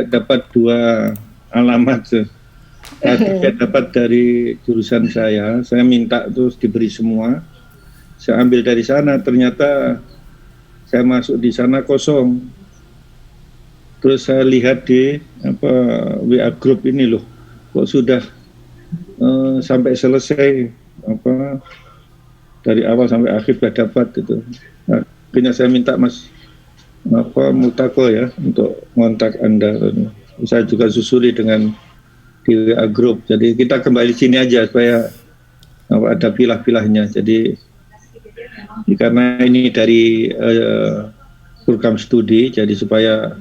dapat 2 alamat. Satu saya dapat dari jurusan saya minta terus diberi semua. Saya ambil dari sana, ternyata saya masuk di sana kosong. Terus saya lihat di WA group ini loh, kok sudah sampai selesai dari awal sampai akhir sudah dapat gitu. Nah, akhirnya saya minta Mas Multaqo ya untuk kontak Anda. Saya juga susuli dengan di WA group. Jadi kita kembali sini aja supaya ada pilah-pilahnya. Jadi karena ini dari program studi, jadi supaya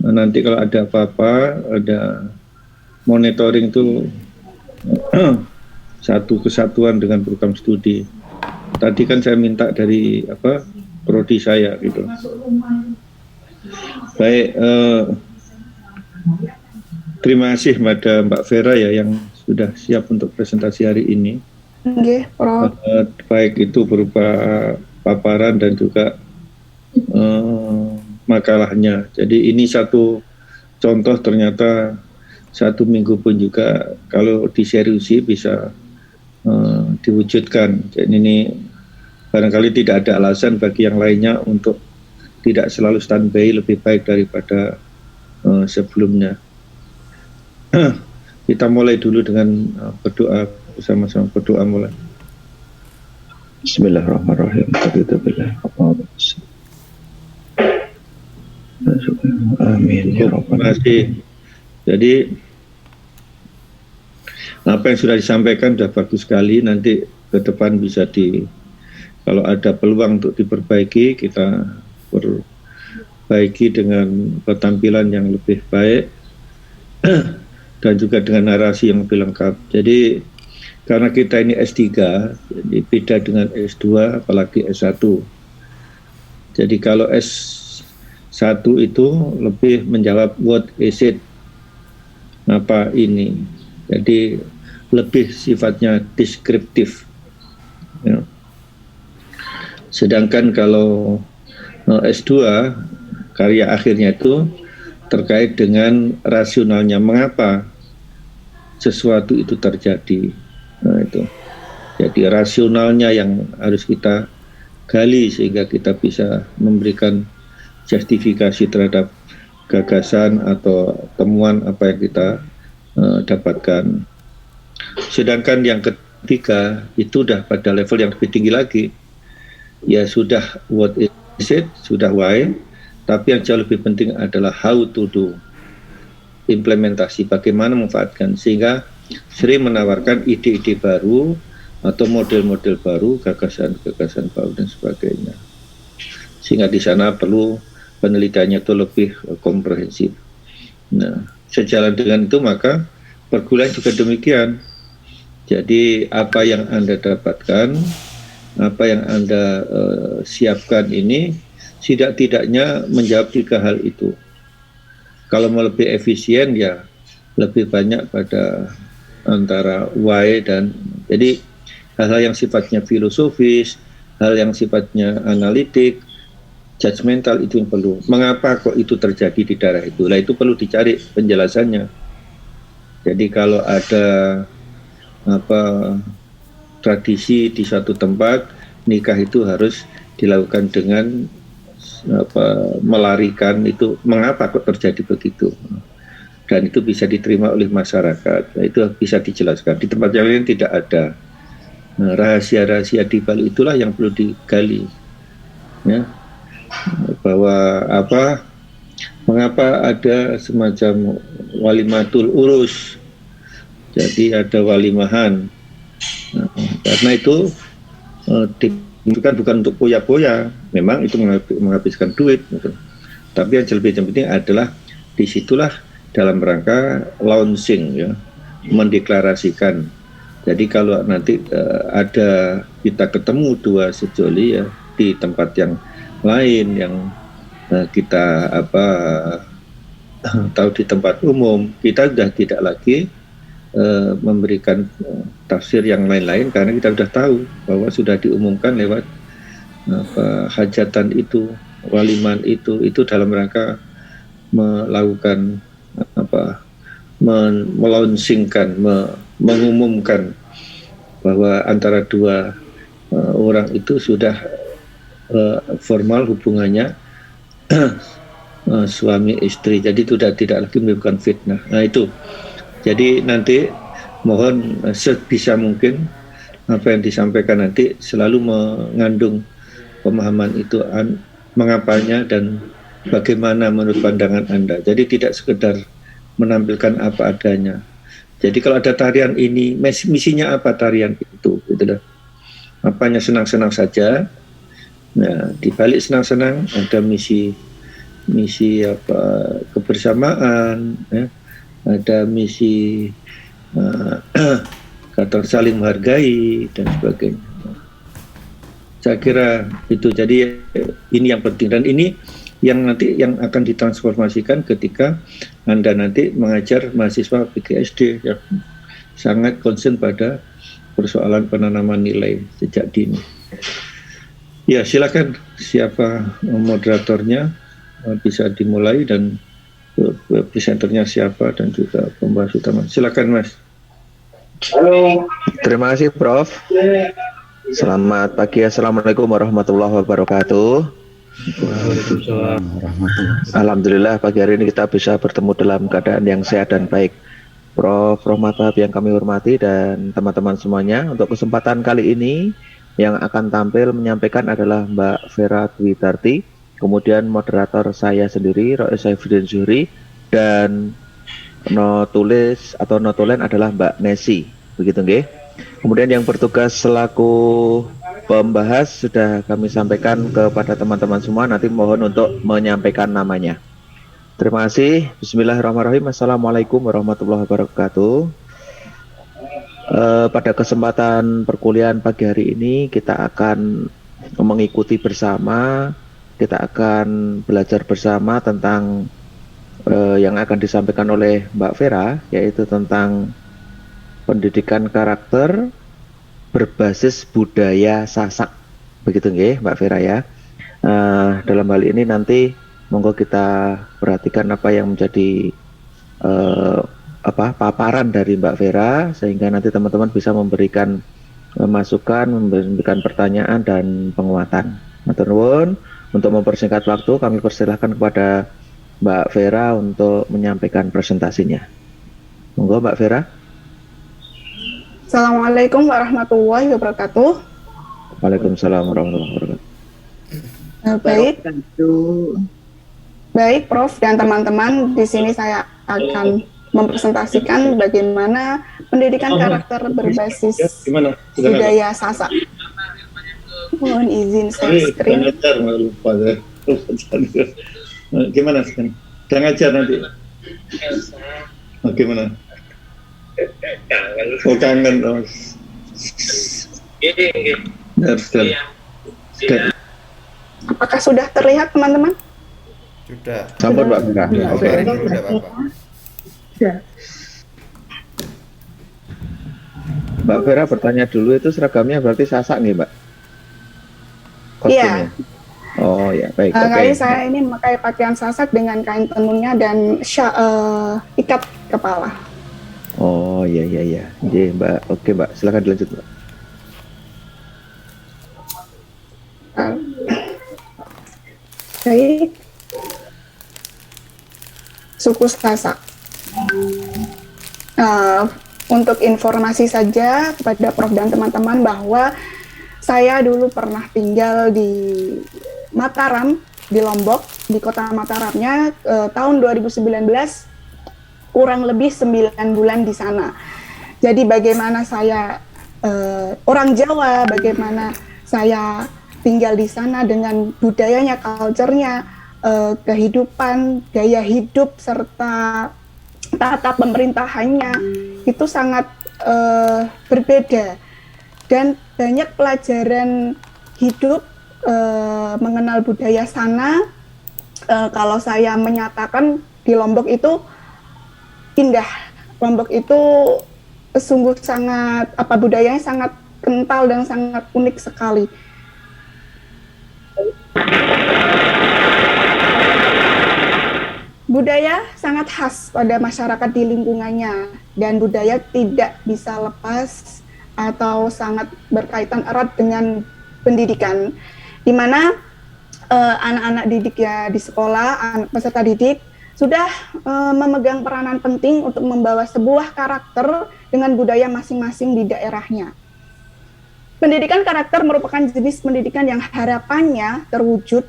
nanti kalau ada apa-apa, ada monitoring itu satu kesatuan dengan program studi. Tadi kan saya minta dari prodi saya gitu. Baik, terima kasih pada Mbak Vera ya yang sudah siap untuk presentasi hari ini. Nggih, Prof. Baik itu berupa paparan dan juga makalahnya. Jadi ini satu contoh, ternyata 1 minggu pun juga kalau diseriusi bisa diwujudkan. Jadi ini barangkali tidak ada alasan bagi yang lainnya untuk tidak selalu standby, lebih baik daripada sebelumnya. Kita mulai dulu dengan berdoa bersama-sama. Berdoa mulai. Bismillahirrahmanirrahim. Amin. Terima kasih. Jadi apa yang sudah disampaikan sudah bagus sekali. Nanti ke depan bisa kalau ada peluang untuk diperbaiki, kita perbaiki dengan ketampilan yang lebih baik dan juga dengan narasi yang lebih lengkap. Jadi karena kita ini S3, jadi beda dengan S2 apalagi S1. Jadi kalau S1 itu lebih menjawab what is it, apa ini. Jadi lebih sifatnya deskriptif. Ya. Sedangkan kalau S2 karya akhirnya itu terkait dengan rasionalnya, mengapa sesuatu itu terjadi. Nah itu, jadi rasionalnya yang harus kita gali sehingga kita bisa memberikan justifikasi terhadap gagasan atau temuan apa yang kita dapatkan. Sedangkan yang ketiga itu udah pada level yang lebih tinggi lagi. Ya sudah what is it, sudah why, tapi yang jauh lebih penting adalah how to do, implementasi, bagaimana memanfaatkan, sehingga sering menawarkan ide-ide baru atau model-model baru, gagasan-gagasan baru dan sebagainya. Sehingga di sana perlu penelitiannya itu lebih komprehensif. Nah, sejalan dengan itu maka perguruan juga demikian. Jadi apa yang Anda dapatkan, apa yang Anda siapkan ini tidak-tidaknya menjawab 3 hal itu. Kalau mau lebih efisien ya lebih banyak pada antara why dan jadi hal-hal yang sifatnya filosofis, hal yang sifatnya analitik, judgmental itu yang perlu. Mengapa kok itu terjadi di daerah itu? Lah itu perlu dicari penjelasannya. Jadi kalau ada tradisi di suatu tempat, nikah itu harus dilakukan dengan melarikan itu, mengapa kok terjadi begitu, dan itu bisa diterima oleh masyarakat. Nah, itu bisa dijelaskan. Di tempat yang lain tidak ada. Nah, rahasia-rahasia di balik itulah yang perlu digali, ya, bahwa mengapa ada semacam walimatul urus, jadi ada walimahan. Nah, karena itu bukan untuk poya-poya, memang itu menghabiskan duit gitu. Tapi yang lebih penting adalah disitulah dalam rangka launching, ya, mendeklarasikan. Jadi kalau nanti ada kita ketemu 2 sejoli ya di tempat yang lain yang kita tahu di tempat umum, kita sudah tidak lagi memberikan tafsir yang lain-lain karena kita sudah tahu bahwa sudah diumumkan lewat hajatan itu, waliman itu dalam rangka melakukan apa, melaunchingkan, mengumumkan bahwa antara dua orang itu sudah formal hubungannya suami istri. Jadi itu sudah tidak lagi menimbulkan fitnah. Nah itu. Jadi nanti mohon sebisa mungkin apa yang disampaikan nanti selalu mengandung pemahaman itu mengapanya dan bagaimana menurut pandangan Anda. Jadi tidak sekedar menampilkan apa adanya. Jadi kalau ada tarian ini, misinya apa tarian itu? Gitu. Apanya senang-senang saja. Nah, di balik senang-senang ada misi apa kebersamaan, ya. Ada misi kata saling menghargai dan sebagainya. Saya kira itu. Jadi ini yang penting dan ini yang nanti yang akan ditransformasikan ketika Anda nanti mengajar mahasiswa PGSD yang sangat concern pada persoalan penanaman nilai sejak dini. Ya, silakan siapa moderatornya bisa dimulai dan presenternya siapa dan juga pembahas utama. Silakan Mas. Halo. Terima kasih Prof. Selamat pagi, Assalamualaikum warahmatullahi wabarakatuh. Waalaikumsalam. Alhamdulillah pagi hari ini kita bisa bertemu dalam keadaan yang sehat dan baik. Prof. Rohmat yang kami hormati dan teman-teman semuanya, untuk kesempatan kali ini yang akan tampil menyampaikan adalah Mbak Vera Dwi Tarti, kemudian moderator saya sendiri Rois Saifuddin Zuhri, dan notulis atau notulen adalah Mbak Nesi, begitu nggih. Kemudian yang bertugas selaku pembahas sudah kami sampaikan kepada teman-teman semua, nanti mohon untuk menyampaikan namanya. Terima kasih. Bismillahirrahmanirrahim. Assalamualaikum warahmatullahi wabarakatuh. Pada kesempatan perkuliahan pagi hari ini kita akan mengikuti bersama, kita akan belajar bersama tentang yang akan disampaikan oleh Mbak Vera, yaitu tentang pendidikan karakter berbasis budaya Sasak, begitu nggih Mbak Vera ya. Dalam hal ini nanti monggo kita perhatikan apa yang menjadi paparan dari Mbak Vera, sehingga nanti teman-teman bisa memberikan masukan, memberikan pertanyaan dan penguatan. Matur nuwun. Untuk mempersingkat waktu, kami persilahkan kepada Mbak Vera untuk menyampaikan presentasinya. Monggo Mbak Vera. Assalamualaikum warahmatullahi wabarakatuh. Waalaikumsalam warahmatullahi wabarakatuh. Baik Prof dan teman-teman, di sini saya akan mempresentasikan bagaimana pendidikan karakter berbasis budaya Sasak. Mohon izin share screen. Gimana sekarang? Udah ngajar nanti? Gimana? Kangen. Apakah sudah terlihat teman-teman? Sudah. Sampun Mbak Vera. Oke. Sudah Bapak. Mbak Vera bertanya dulu, itu seragamnya berarti Sasak nih Mbak? Iya. Oh ya, baik. Kali saya ini memakai pakaian Sasak dengan kain tenunnya dan ikat kepala. Oh iya. Iya Mbak. Oke Mbak, silakan dilanjut Mbak. Baik. Suku Sasak. Untuk informasi saja kepada Prof dan teman-teman bahwa saya dulu pernah tinggal di Mataram, di Lombok, di kota Mataramnya tahun 2019, kurang lebih 9 bulan di sana. Jadi bagaimana saya orang Jawa, bagaimana saya tinggal di sana dengan budayanya, culture-nya, kehidupan, gaya hidup, serta tata pemerintahannya, itu sangat berbeda. Dan banyak pelajaran hidup mengenal budaya sana. Kalau saya menyatakan di Lombok itu indah. Lombok itu sungguh sangat, budayanya sangat kental dan sangat unik sekali. budaya sangat khas pada masyarakat di lingkungannya, dan budaya tidak bisa lepas atau sangat berkaitan erat dengan pendidikan, di mana anak-anak didik ya di sekolah, peserta didik sudah memegang peranan penting untuk membawa sebuah karakter dengan budaya masing-masing di daerahnya. Pendidikan karakter merupakan jenis pendidikan yang harapannya terwujud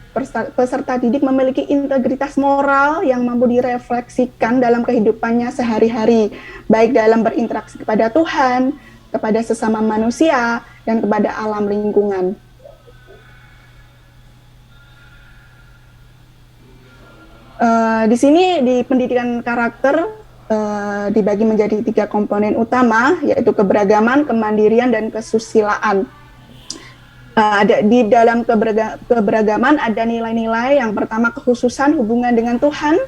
peserta didik memiliki integritas moral yang mampu direfleksikan dalam kehidupannya sehari-hari, baik dalam berinteraksi kepada Tuhan, kepada sesama manusia, dan kepada alam lingkungan. Di sini di pendidikan karakter dibagi menjadi 3 komponen utama, yaitu keberagaman, kemandirian, dan kesusilaan. Ada di dalam keberagaman ada nilai-nilai. Yang pertama, kekhususan hubungan dengan Tuhan,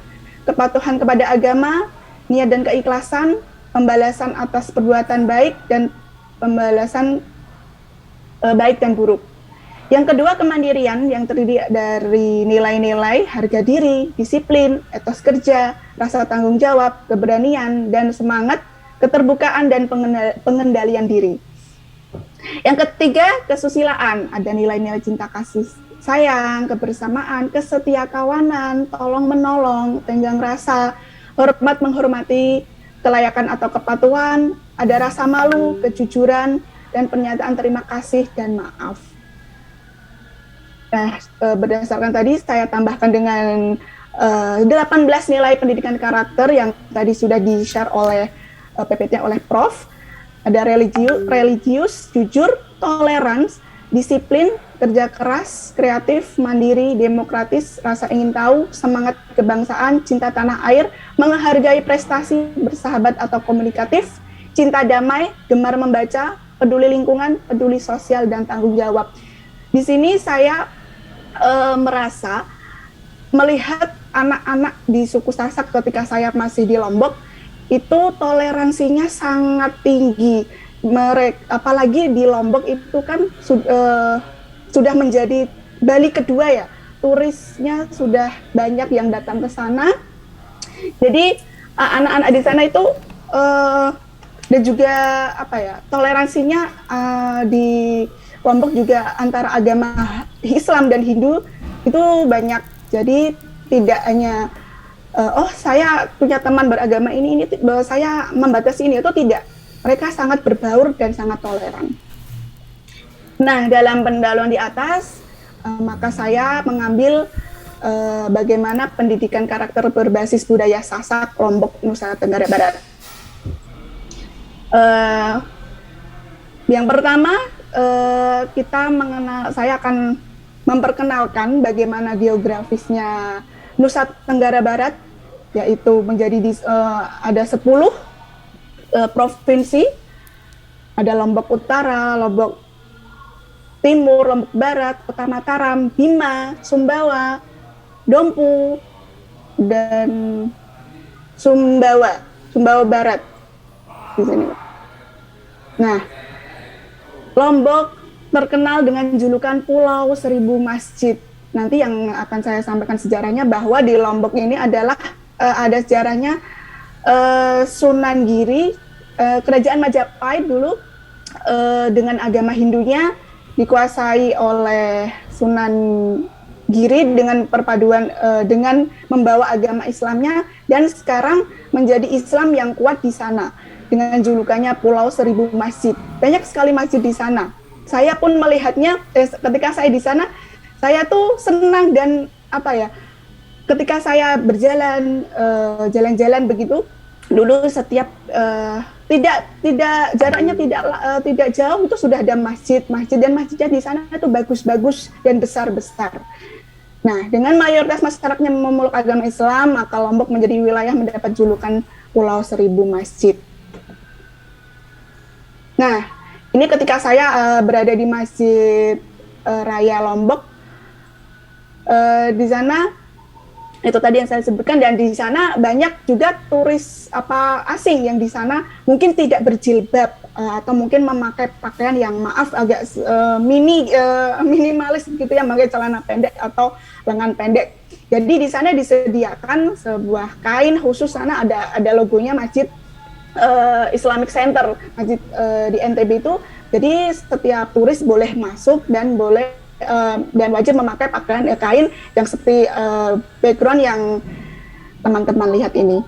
kepatuhan kepada agama, niat dan keikhlasan, pembalasan atas perbuatan baik, dan pembalasan baik dan buruk. Yang kedua, kemandirian yang terdiri dari nilai-nilai harga diri, disiplin, etos kerja, rasa tanggung jawab, keberanian, dan semangat, keterbukaan, dan pengendalian diri. Yang ketiga, kesusilaan. Ada nilai-nilai cinta kasih sayang, kebersamaan, kesetiakawanan, tolong-menolong, tenggang rasa, hormat menghormati, kelayakan atau kepatuhan, ada rasa malu, kejujuran, dan pernyataan terima kasih dan maaf. Nah, berdasarkan tadi saya tambahkan dengan 18 nilai pendidikan karakter yang tadi sudah di-share oleh PPT oleh Prof. Ada religius, jujur, tolerans, disiplin, kerja keras, kreatif, mandiri, demokratis, rasa ingin tahu, semangat kebangsaan, cinta tanah air, menghargai prestasi, bersahabat atau komunikatif, cinta damai, gemar membaca, peduli lingkungan, peduli sosial, dan tanggung jawab. Di sini saya merasa melihat anak-anak di suku Sasak ketika saya masih di Lombok itu toleransinya sangat tinggi. Apalagi di Lombok itu kan sudah menjadi Bali kedua ya, turisnya sudah banyak yang datang ke sana. Jadi anak-anak di sana itu dan juga toleransinya di Lombok juga antara agama Islam dan Hindu itu banyak. Jadi tidak hanya saya punya teman beragama ini bahwa saya membatasi ini, itu tidak. Mereka sangat berbaur dan sangat toleran. Nah, dalam pendahuluan di atas, maka saya mengambil bagaimana pendidikan karakter berbasis budaya Sasak Lombok Nusa Tenggara Barat. Yang pertama, saya akan memperkenalkan bagaimana geografisnya Nusa Tenggara Barat, yaitu ada 10 provinsi, ada Lombok Utara, Lombok Timur, Lombok Barat, Kota Mataram, Bima, Sumbawa, Dompu, dan Sumbawa Barat di sini. Nah, Lombok terkenal dengan julukan Pulau Seribu Masjid. Nanti yang akan saya sampaikan sejarahnya bahwa di Lombok ini adalah ada sejarahnya Sunan Giri, kerajaan Majapahit dulu dengan agama Hindunya dikuasai oleh Sunan Giri dengan perpaduan dengan membawa agama Islamnya, dan sekarang menjadi Islam yang kuat di sana dengan julukannya Pulau Seribu Masjid. Banyak sekali masjid di sana. Saya pun melihatnya ketika saya di sana, saya tuh senang dan ketika saya berjalan jalan-jalan begitu, dulu setiap tidak jaraknya tidak jauh itu sudah ada masjid dan masjidnya di sana itu bagus-bagus dan besar-besar. Nah, dengan mayoritas masyarakatnya memeluk agama Islam, maka Lombok menjadi wilayah mendapat julukan Pulau Seribu Masjid. Nah, ini ketika saya berada di Masjid Raya Lombok, di sana itu tadi yang saya sebutkan, dan di sana banyak juga turis asing yang di sana mungkin tidak berjilbab atau mungkin memakai pakaian yang agak minimalis gitu ya, memakai celana pendek atau lengan pendek. Jadi di sana disediakan sebuah kain khusus, sana ada logonya Masjid Islamic Center, masjid di NTB itu. Jadi setiap turis boleh masuk dan dan wajib memakai pakaian kain yang seperti background yang teman-teman lihat ini.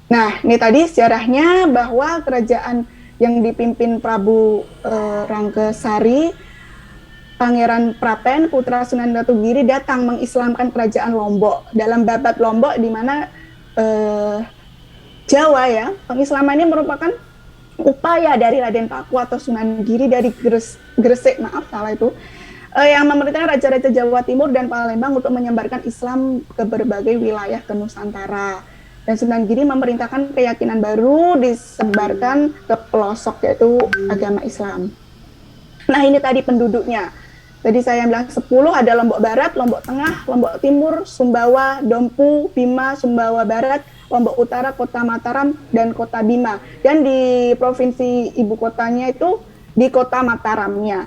Nah, ini tadi sejarahnya bahwa kerajaan yang dipimpin Prabu Ranggasari, Pangeran Prapen, putra Sunan Datugiri, datang mengislamkan kerajaan Lombok. Dalam Babat Lombok, di mana Jawa ya, pengislaman ini merupakan upaya dari Raden Paku atau Sunan Giri dari Gresik, maaf salah itu, yang memerintahkan raja-raja Jawa Timur dan Palembang untuk menyebarkan Islam ke berbagai wilayah ke Nusantara. Dan Sunan Giri memerintahkan keyakinan baru disebarkan ke pelosok, yaitu agama Islam. Nah, ini tadi penduduknya. Tadi saya bilang 10, ada Lombok Barat, Lombok Tengah, Lombok Timur, Sumbawa, Dompu, Bima, Sumbawa Barat, Lombok Utara, Kota Mataram, dan Kota Bima. Dan di provinsi ibu kotanya itu di Kota Mataramnya.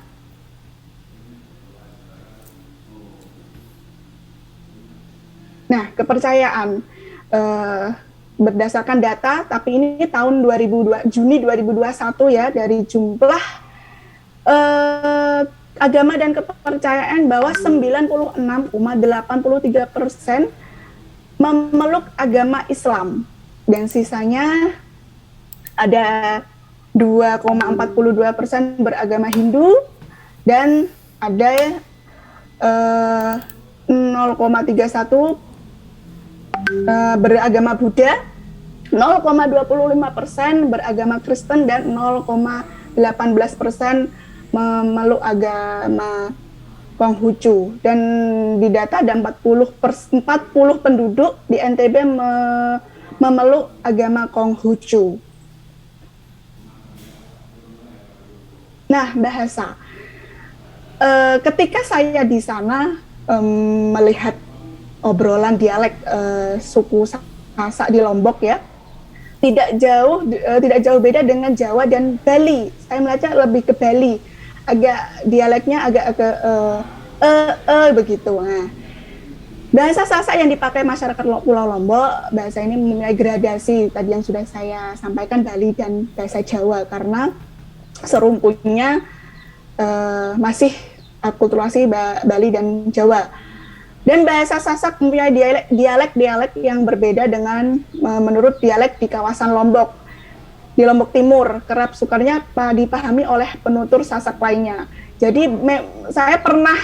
Nah, kepercayaan berdasarkan data, tapi ini tahun Juni 2021 ya, dari jumlah agama dan kepercayaan bahwa 96,83% memeluk agama Islam, dan sisanya ada 2,42% beragama Hindu, dan ada 0,31 beragama Buddha, 0,25% beragama Kristen, dan 0,18% memeluk agama Konghucu. Dan di data ada 40 penduduk di NTB memeluk agama Konghucu. Nah, bahasa. Ketika saya di sana melihat obrolan dialek suku Sasak di Lombok ya, tidak jauh beda dengan Jawa dan Bali. Saya melihatnya lebih ke Bali, agak dialeknya agak ke begitu. Nah, bahasa Sasak yang dipakai masyarakat Pulau Lombok, bahasa ini memiliki gradasi tadi yang sudah saya sampaikan, Bali dan bahasa Jawa, karena serumpunnya masih akulturasi Bali dan Jawa. Dan bahasa Sasak mempunyai dialek yang berbeda dengan menurut dialek di kawasan Lombok. Di Lombok Timur, kerap sukarnya dipahami oleh penutur Sasak lainnya. Jadi saya pernah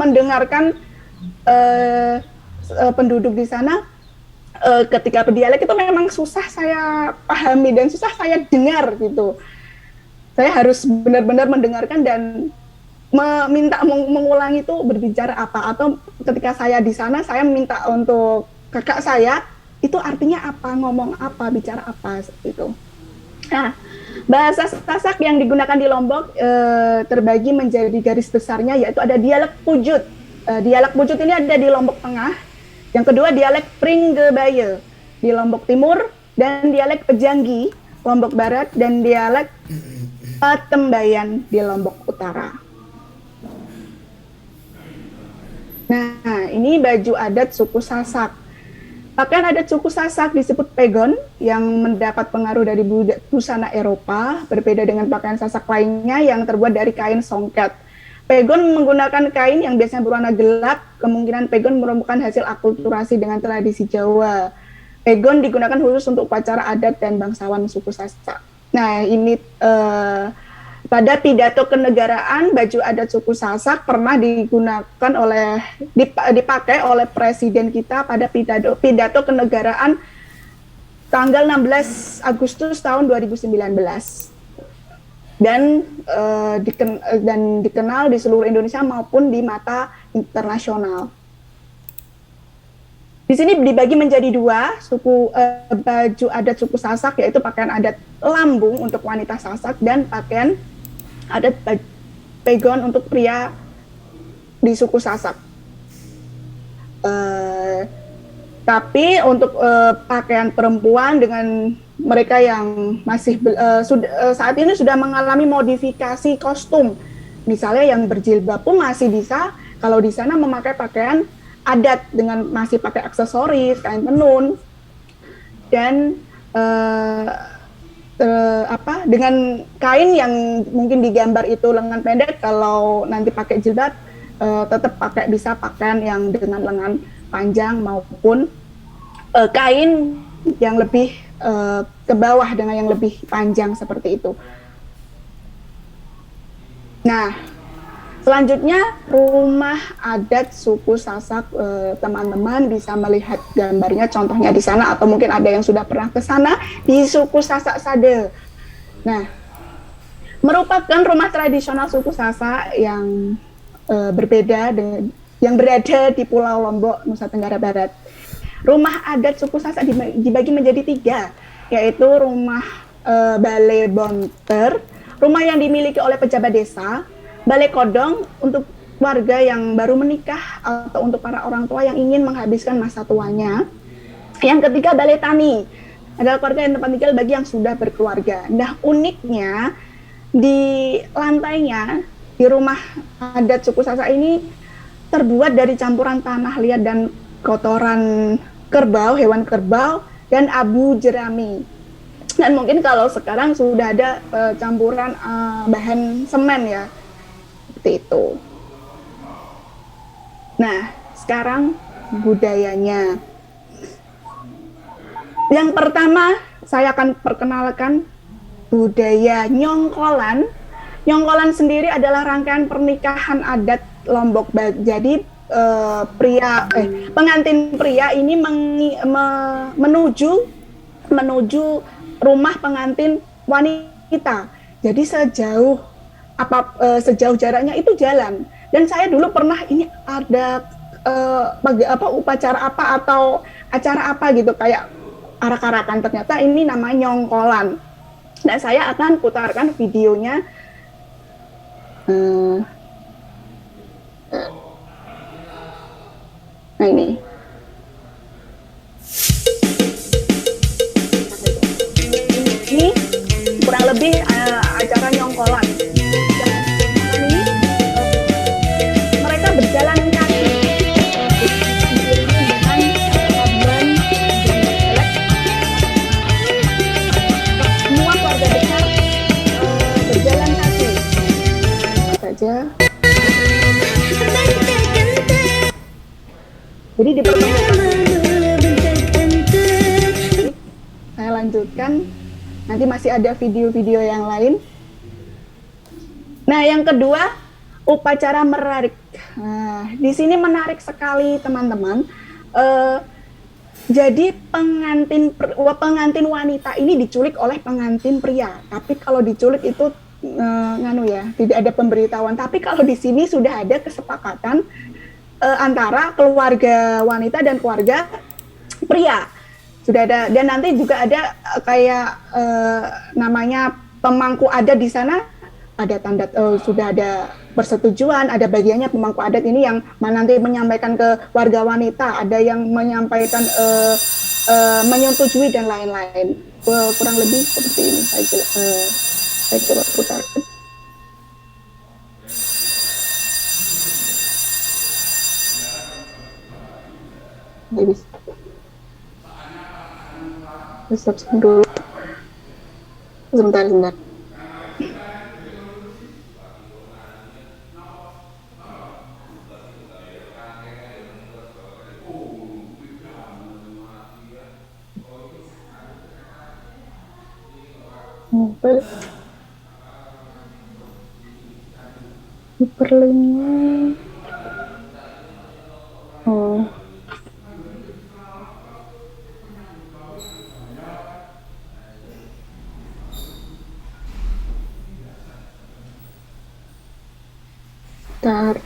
mendengarkan penduduk di sana ketika berdialek itu memang susah saya pahami dan susah saya dengar gitu. Saya harus benar-benar mendengarkan dan meminta mengulangi itu berbicara apa, atau ketika saya di sana saya minta untuk kakak saya itu artinya apa, ngomong apa, bicara apa, seperti itu. Nah, bahasa Sasak yang digunakan di Lombok terbagi menjadi garis besarnya, yaitu ada dialek Pujut. Dialek Pujut ini ada di Lombok Tengah. Yang kedua dialek Pringgebaya di Lombok Timur, dan dialek Pejanggi Lombok Barat, dan dialek Patembayan di Lombok Utara. Nah, ini baju adat suku Sasak. Pakaian adat suku Sasak disebut pegon, yang mendapat pengaruh dari busana Eropa, berbeda dengan pakaian Sasak lainnya yang terbuat dari kain songket. Pegon menggunakan kain yang biasanya berwarna gelap, kemungkinan pegon merupakan hasil akulturasi dengan tradisi Jawa. Pegon digunakan khusus untuk upacara adat dan bangsawan suku Sasak. Nah, ini pada pidato kenegaraan, baju adat suku Sasak pernah dipakai oleh presiden kita pada pidato kenegaraan tanggal 16 Agustus tahun 2019. Dan dikenal di seluruh Indonesia maupun di mata internasional. Di sini dibagi menjadi dua baju adat suku Sasak, yaitu pakaian adat lambung untuk wanita Sasak dan pakaian adat pegon untuk pria di suku Sasak. Tapi untuk pakaian perempuan dengan mereka yang masih saat ini sudah mengalami modifikasi kostum, misalnya yang berjilbab pun masih bisa Kalau di sana memakai pakaian adat dengan masih pakai aksesoris, kain tenun, dan dengan kain yang mungkin digambar itu lengan pendek. Kalau nanti pakai jilbab, tetap bisa pakaian yang dengan lengan panjang maupun kain yang lebih ke bawah dengan yang lebih panjang seperti itu. Nah, selanjutnya rumah adat suku Sasak, teman-teman bisa melihat gambarnya, contohnya di sana, atau mungkin ada yang sudah pernah ke sana di suku Sasak Sade. Nah, merupakan rumah tradisional suku Sasak yang berbeda dengan yang berada di Pulau Lombok, Nusa Tenggara Barat. Rumah adat suku Sasak dibagi menjadi 3, yaitu rumah Balai Bonter, rumah yang dimiliki oleh pejabat desa, Balai Kodong untuk warga yang baru menikah atau untuk para orang tua yang ingin menghabiskan masa tuanya. Yang ketiga, Balai Tani, adalah keluarga yang tempat tinggal bagi yang sudah berkeluarga. Nah, uniknya di lantainya di rumah adat suku Sasak ini terbuat dari campuran tanah liat dan kotoran kerbau, hewan kerbau, dan abu jerami. Dan mungkin kalau sekarang sudah ada campuran bahan semen ya, seperti itu. Nah, sekarang budayanya. Yang pertama, saya akan perkenalkan budaya nyongkolan. Nyongkolan sendiri adalah rangkaian pernikahan adat Lombok. Jadi pengantin pria ini menuju rumah pengantin wanita. Jadi sejauh jaraknya itu jalan. Dan saya dulu pernah ini ada upacara apa atau acara apa gitu kayak arak-arakan, ternyata ini namanya nyongkolan. Dan saya akan putarkan videonya. Nah ini. Ini kurang lebih acara nyongkolan. Ini mereka berjalan kaki dengan korban dan elek. Semua keluarga besar berjalan kaki. Saja. Jadi dipertemukan. Saya lanjutkan. Nanti masih ada video-video yang lain. Nah, yang kedua, upacara merarik. Nah, di sini menarik sekali, teman-teman. Jadi pengantin wanita ini diculik oleh pengantin pria. Tapi kalau diculik itu tidak ada pemberitahuan. Tapi kalau di sini sudah ada kesepakatan antara keluarga wanita dan keluarga pria. Sudah ada, dan nanti juga ada kayak namanya pemangku adat di sana, ada tanda sudah ada persetujuan, ada bagiannya pemangku adat ini yang nanti menyampaikan ke warga wanita, ada yang menyampaikan menyetujui dan lain-lain. Kurang lebih seperti ini saya coba putarkan. Bisa dulu. Sebentar. Hyperlinknya. Bentar.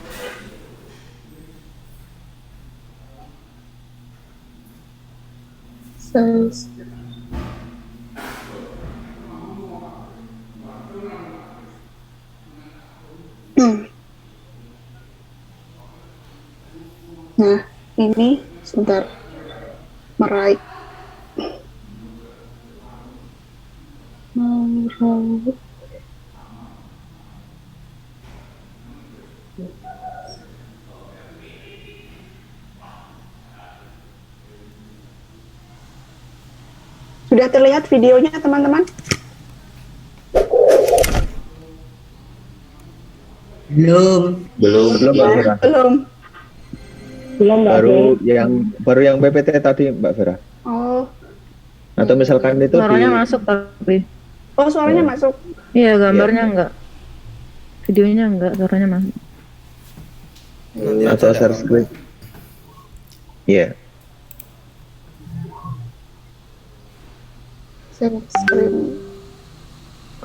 Nah, ini sebentar meraih. Sudah terlihat videonya, teman-teman? Belum. Belum Mbak Vera. Belum. Baru yang PPT tadi Mbak Vera. Oh, Atau misalkan itu Suaranya masuk tapi. oh suaranya masuk. Iya, gambarnya enggak. Videonya enggak, suaranya masuk. Nanti atau aja share ada screen. Iya. Share screen.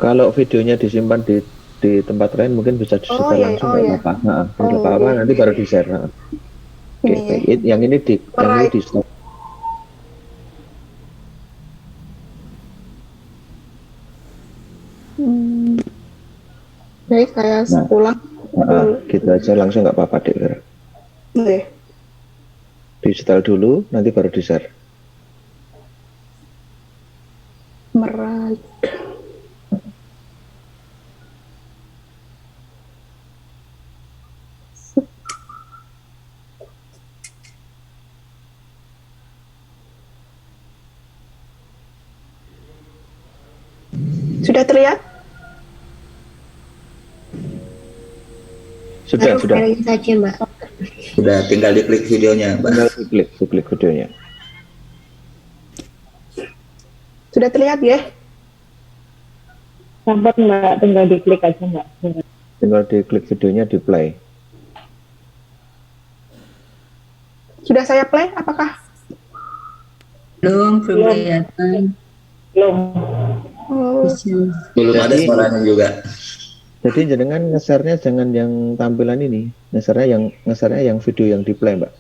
Kalau videonya disimpan di tempat lain mungkin bisa di-share iya, langsung, oh, nggak iya. apa-apa. Nah, Oh, nggak apa-apa, iya. nanti baru di-share. Nah. Oke, Ini ya. baik. Yang ini Right. di stop. Baik, saya pulang. Gitu aja langsung nggak apa-apa deh. Vera. Oke. Di-setel dulu, nanti baru di-share. Meraih. Sudah terlihat? Sudah. Sharing saja, Mbak. Sudah, tinggal diklik videonya, Mbak. Tinggal diklik videonya. Sudah terlihat ya? Sempat Mbak, tinggal diklik aja Mbak. Tinggal diklik videonya, di play. Sudah saya play? Apakah? Belum kelihatan. Belum. Oh, Belum ada Jadi- suaranya juga. Jadi jenengan nge-share-nya jangan yang tampilan ini, nge-share-nya yang video yang di play, Mbak.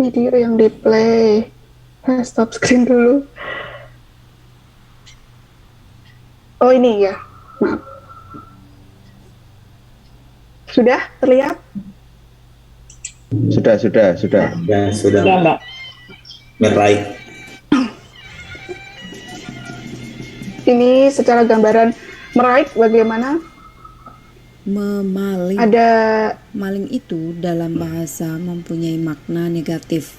video yang di play. Stop screen dulu. Oh ini ya, maaf. Sudah terlihat? Sudah. Ya, sudah. Ya Mbak. Merai. Ini secara gambaran meraih bagaimana Memaling. ada Maling itu dalam bahasa mempunyai makna negatif,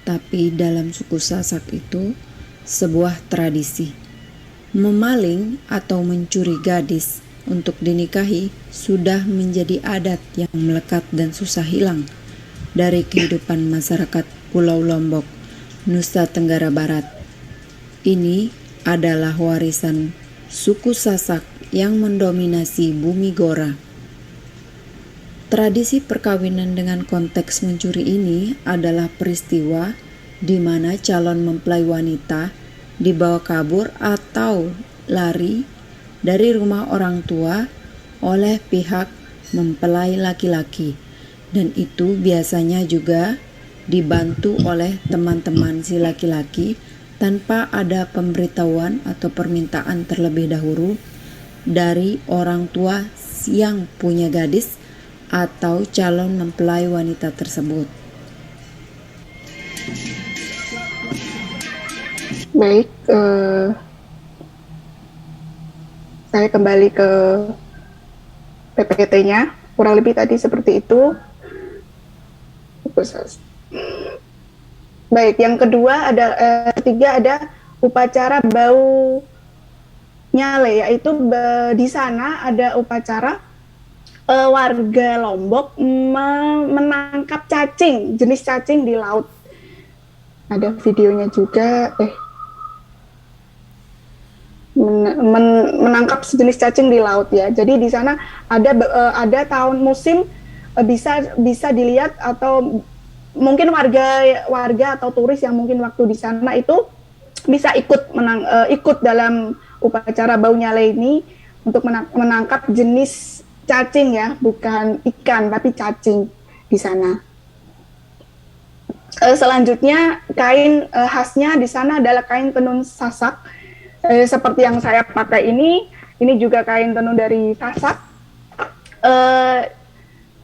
tapi dalam suku Sasak itu sebuah tradisi. Memaling atau mencuri gadis untuk dinikahi sudah menjadi adat yang melekat dan susah hilang dari kehidupan masyarakat Pulau Lombok, Nusa Tenggara Barat. Ini adalah warisan suku Sasak yang mendominasi bumi Gora. Tradisi perkawinan dengan konteks mencuri ini adalah peristiwa di mana calon mempelai wanita dibawa kabur atau lari dari rumah orang tua oleh pihak mempelai laki-laki, dan itu biasanya juga dibantu oleh teman-teman si laki-laki tanpa ada pemberitahuan atau permintaan terlebih dahulu dari orang tua yang punya gadis atau calon mempelai wanita tersebut. baik. Saya kembali ke PPT-nya. Kurang lebih tadi seperti itu. Baik, yang kedua ketiga ada upacara bau nyale, yaitu di sana ada upacara warga Lombok menangkap cacing, jenis cacing di laut. Ada videonya juga, menangkap sejenis cacing di laut ya. Jadi di sana ada tahun musim bisa dilihat, atau mungkin warga atau turis yang mungkin waktu di sana itu bisa ikut dalam upacara bau nyale ini untuk menangkap jenis cacing ya, bukan ikan tapi cacing di sana. Selanjutnya kain khasnya di sana adalah kain tenun Sasak. Seperti yang saya pakai ini juga kain tenun dari Sasak.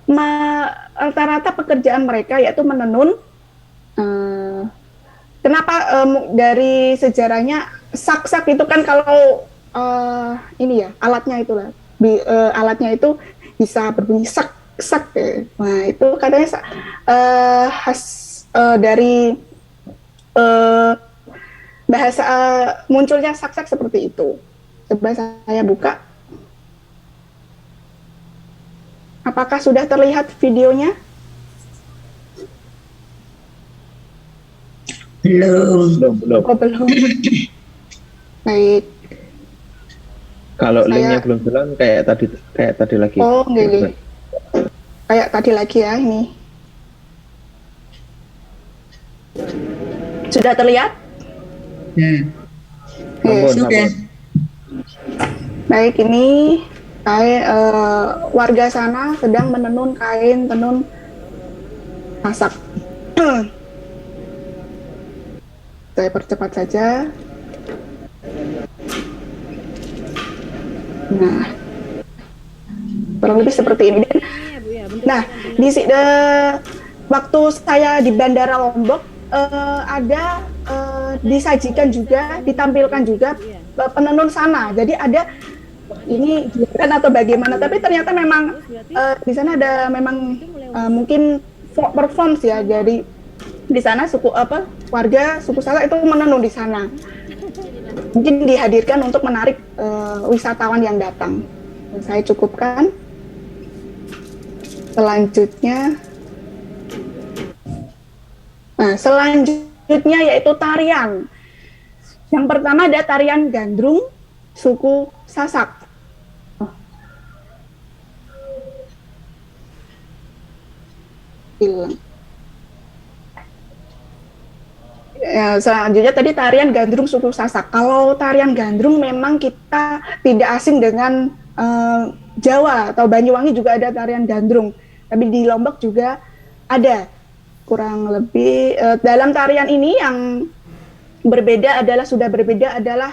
Rata-rata pekerjaan mereka yaitu menenun. Kenapa dari sejarahnya sak-sak itu kan kalau ini ya alatnya itulah, alatnya itu bisa berbunyi sak-sak. Nah itu katanya khas dari bahasa munculnya sak-sak seperti itu. Coba saya buka. Apakah sudah terlihat videonya? Belum. Oh, belum. Baik. Kalau linknya belum jalan kayak tadi lagi. Oh, enggak. Kayak tadi lagi ya ini. Sudah terlihat? Sudah. Baik, ini kain warga sana sedang menenun kain tenun masak. Saya percepat saja. Nah, kurang lebih seperti ini. Nah, waktu saya di Bandara Lombok ada disajikan juga, ditampilkan juga penenun sana. Jadi ada ini kan atau bagaimana? Tapi ternyata memang di sana ada memang mungkin performs ya. Jadi di sana warga suku Sasak itu menenun di sana. Mungkin dihadirkan untuk menarik wisatawan yang datang. Saya cukupkan. Selanjutnya yaitu tarian. Yang pertama ada tarian gandrung suku Sasak. Hilang. Ya, selanjutnya tadi tarian gandrung suku Sasak. Kalau tarian gandrung memang kita tidak asing dengan Jawa atau Banyuwangi juga ada tarian gandrung. Tapi di Lombok juga ada. Kurang lebih dalam tarian ini yang sudah berbeda adalah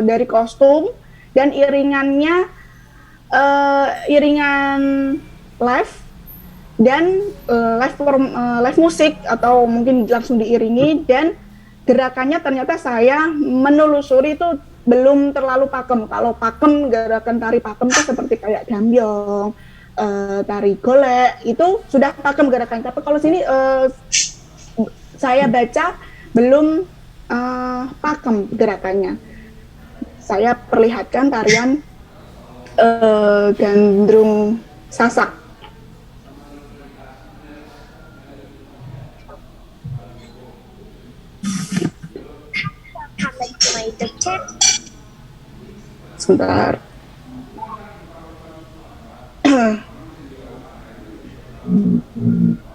dari kostum dan iringannya iringan live dan live musik atau mungkin langsung diiringi, dan gerakannya ternyata saya menelusuri itu belum terlalu pakem. Kalau pakem, gerakan tari pakem itu seperti kayak gambyong, tari golek, itu sudah pakem gerakannya. Tapi kalau sini saya baca belum pakem gerakannya. Saya perlihatkan tarian gandrung Sasak. Sebentar.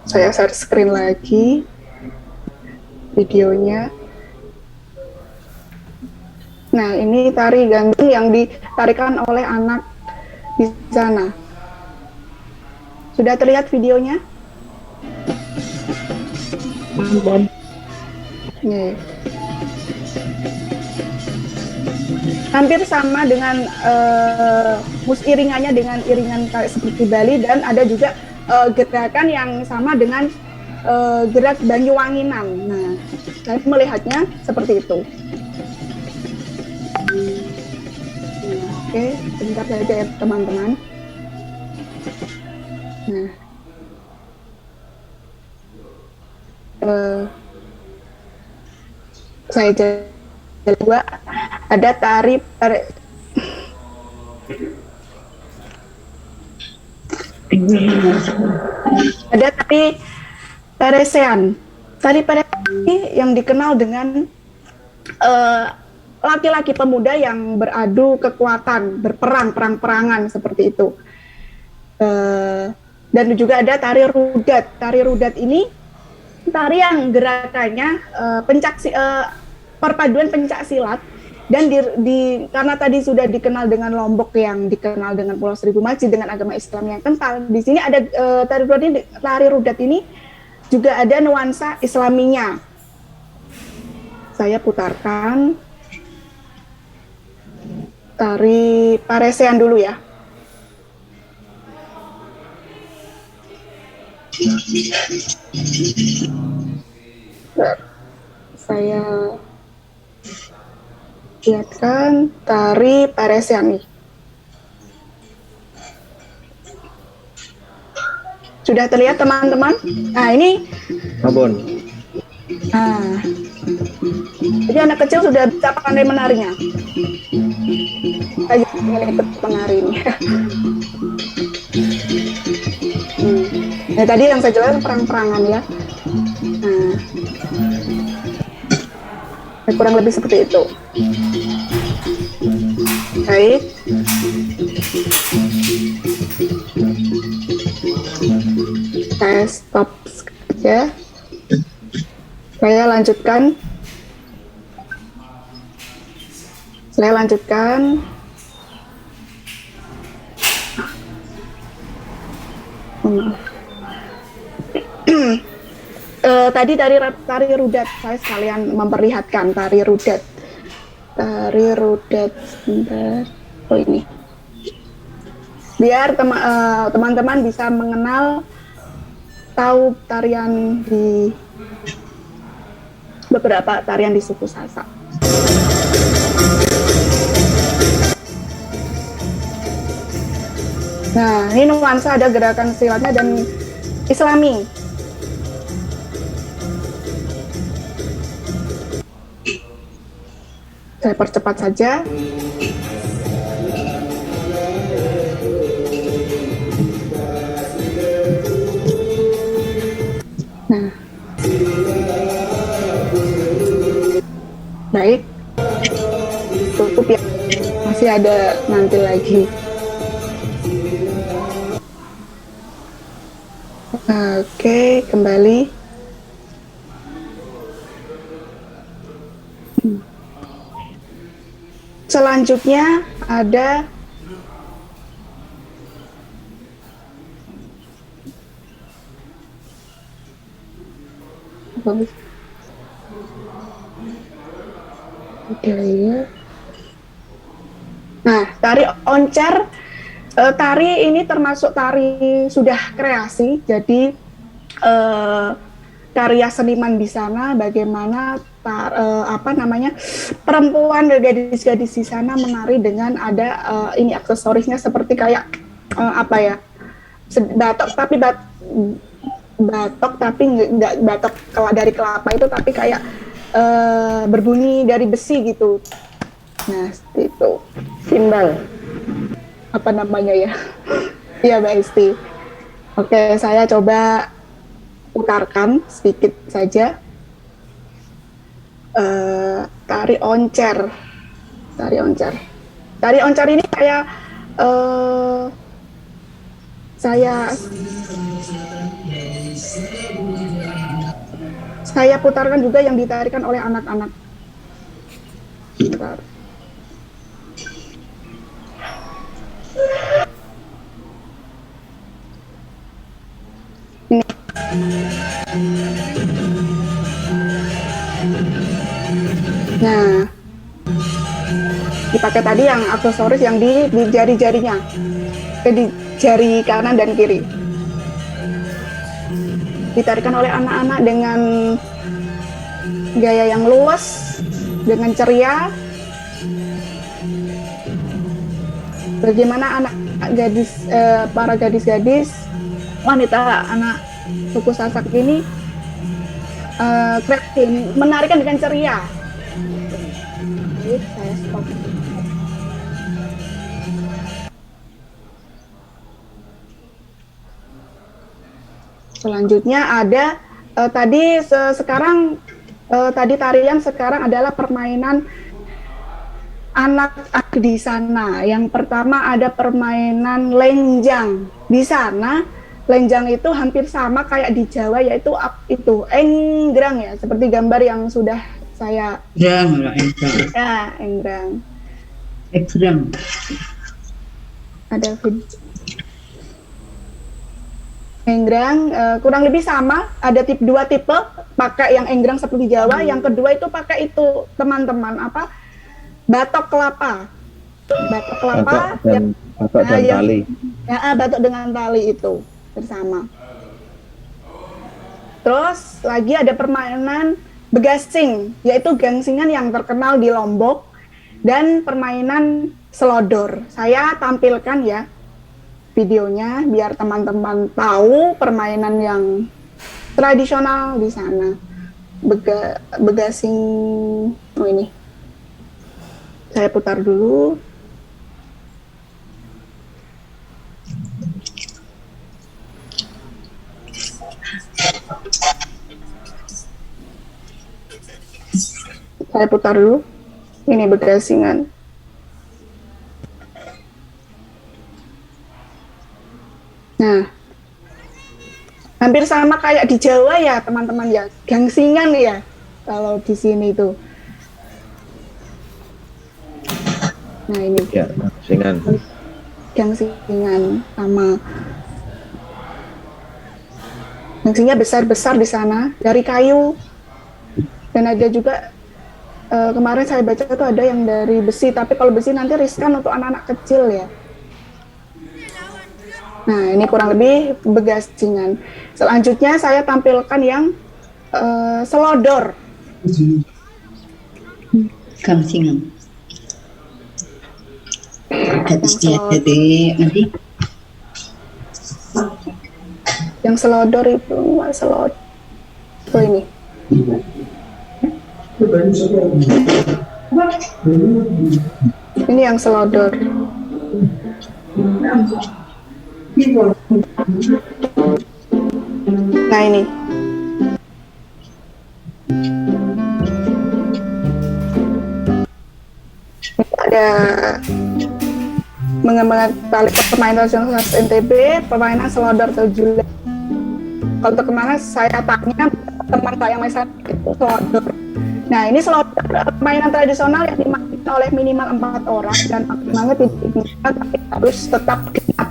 Saya share screen lagi videonya. Nah, ini tari gandrung yang ditarikan oleh anak di sana. Sudah terlihat videonya? Nih. Hampir sama dengan iringannya dengan iringan kayak seperti Bali, dan ada juga gerakan yang sama dengan gerak Banyuwanginan. Nah, saya melihatnya seperti itu. Oke, sebentar saja ya teman-teman. Nah, saya coba ada tari paresean. Tari paresean ini yang dikenal dengan laki-laki pemuda yang beradu kekuatan, perang-perangan seperti itu. Dan juga ada tari rudat. Tari rudat ini tari yang gerakannya perpaduan pencak silat, dan karena tadi sudah dikenal dengan Lombok yang dikenal dengan Pulau Seribu Masjid dengan agama Islam yang kental. Di sini ada tari rudat ini juga ada nuansa Islaminya. Saya putarkan tari paresean dulu ya. Saya lihatkan tari paresean nih. Sudah terlihat teman-teman? Nah, ini. Abon. Nah, Jadi anak kecil sudah bisa pandai menarinya. Ayo ikut penari ini. Nah, tadi yang saya jelaskan perang-perangan ya. Nah, kurang lebih seperti itu. Baik. Saya stop saja. Saya lanjutkan. Tadi dari tari rudat, saya sekalian memperlihatkan tari rudat. Sebentar. Oh ini. Biar teman-teman bisa mengenal, tahu tarian di beberapa tarian di suku Sasak. Nah, ini nuansa ada gerakan silatnya dan Islami. Saya percepat saja. Nah, baik. Cukup ya. Masih ada nanti lagi. Oke, kembali. Selanjutnya ada nah, tari oncer. Tari ini termasuk tari sudah kreasi, jadi karya seniman di sana bagaimana perempuan dan gadis-gadis di sana menari dengan ada ini aksesorisnya seperti kayak batok tapi nggak batok dari kelapa itu, tapi kayak berbunyi dari besi gitu. Nah, seperti itu. Simbal. Apa namanya ya? Iya, Mbak Esti. Oke, saya coba putarkan sedikit saja. Tari oncer. Tari oncer ini kayak saya putarkan juga yang ditarikan oleh anak-anak. Bentar. Ini. Nah, dipakai tadi yang aksesoris yang di jari-jarinya, di jari kanan dan kiri. Ditarikan oleh anak-anak dengan gaya yang luas, dengan ceria. Bagaimana para gadis-gadis, wanita anak suku Sasak ini menarikan dengan ceria. Baik, saya stop. Selanjutnya ada tadi tarian sekarang adalah permainan anak di sana. Yang pertama ada permainan lenjang. Di sana lenjang itu hampir sama kayak di Jawa, yaitu enggrang ya, seperti gambar yang sudah saya enggrang. Ada enggrang kurang lebih sama, ada dua tipe, pakai yang enggrang seperti Jawa, yang kedua itu pakai itu teman-teman batok kelapa. Batok dan tali. Batok dengan tali itu bersama. Terus lagi ada permainan begasing, yaitu gangsingan yang terkenal di Lombok, dan permainan selodor. Saya tampilkan ya videonya biar teman-teman tahu permainan yang tradisional di sana. Begasing Oh ini. Saya putar dulu. Saya putar dulu. Ini begasingan. Nah, hampir sama kayak di Jawa ya teman-teman ya, gangsingan ya kalau di sini tuh. Nah ini Ya, gangsingan sama gangsinya besar-besar di sana dari kayu, dan ada juga kemarin saya baca tuh ada yang dari besi, tapi kalau besi nanti riskan untuk anak-anak kecil ya. Nah, ini kurang lebih begasingan. Selanjutnya saya tampilkan yang selodor. Kamsingan. Jadi nanti yang selodor itu selodor. Oh ini. Ini yang selodor. Nah ini. Ada mengembangkan tali permainan tradisional NTB, permainan selodor tujuh. Kalau untuk kemana saya tanya teman saya masih itu selodor. Nah ini selodor permainan tradisional yang dimainkan oleh minimal 4 orang dan maksimalnya tidak dimainkan tapi harus tetap genap.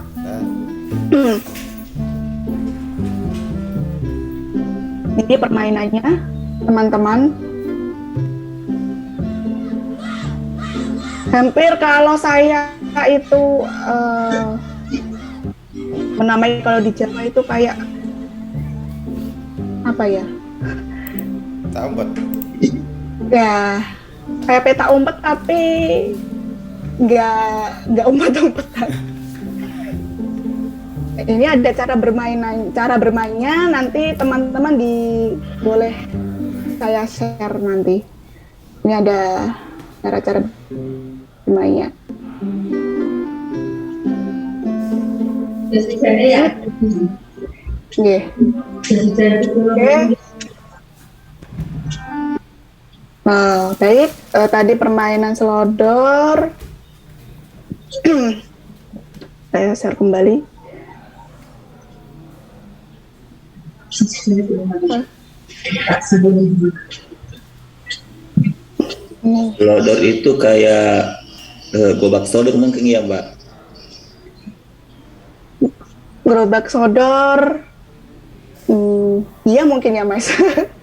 Ini permainannya teman-teman. Hampir kalau saya itu menamai kalau di Jawa itu kayak apa ya? Tak umpet. Ya kayak peta umpet tapi nggak umpet-umpetan. Ini ada cara bermainnya nanti teman-teman boleh saya share nanti. Ini ada cara-cara bermainnya. Oke. Baik. Tadi permainan selodor. Saya share kembali. Selodor itu kayak gobak sodor mungkin ya Mbak? Gerobak sodor, iya mungkin ya Mas.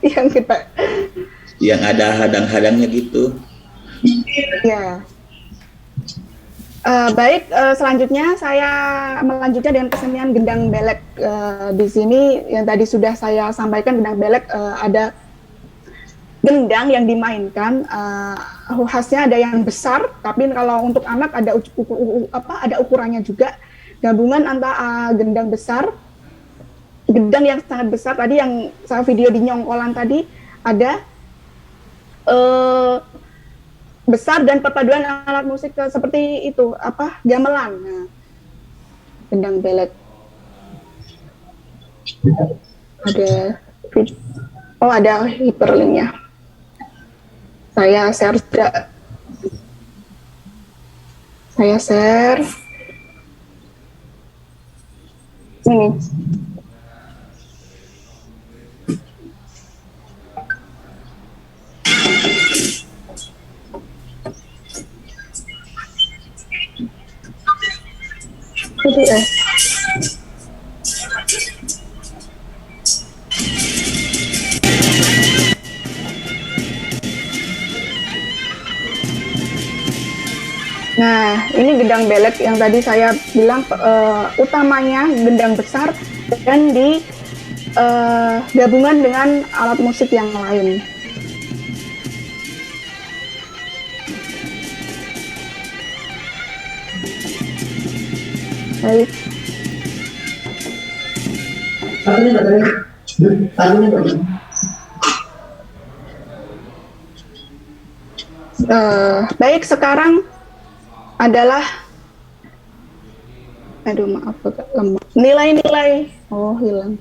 Yang ada hadang-hadangnya gitu. Ya. Baik, selanjutnya saya melanjutkan dengan kesenian gendang belek. Di sini yang tadi sudah saya sampaikan, gendang belek ada gendang yang dimainkan, khasnya ada yang besar, tapi kalau untuk anak ada ada ukurannya juga, gabungan antara gendang besar, gendang yang sangat besar tadi yang saya video di Nyongkolan tadi ada besar dan perpaduan alat musik seperti itu gamelan. Nah, gendang belek ada hyperlinknya. Saya share juga. Saya share ini. Nah, ini gendang belek yang tadi saya bilang utamanya gendang besar dan gabungan dengan alat musik yang lain. Baik. Baik, sekarang adalah, aduh maaf agak lemah. Nilai-nilai, oh hilang.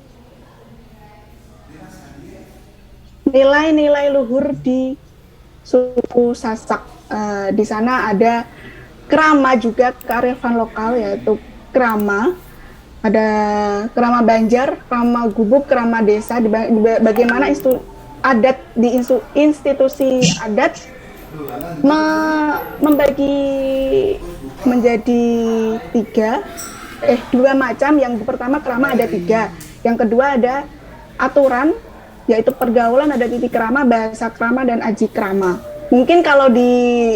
Nilai-nilai luhur di suku Sasak. Di sana ada krama juga, kearifan lokal, yaitu krama. Ada krama Banjar, krama Gubuk, krama desa. Bagaimana adat di institusi adat membagi menjadi dua macam. Yang pertama krama ada 3, yang kedua ada aturan, yaitu pergaulan ada titik krama, bahasa krama, dan aji krama. Mungkin kalau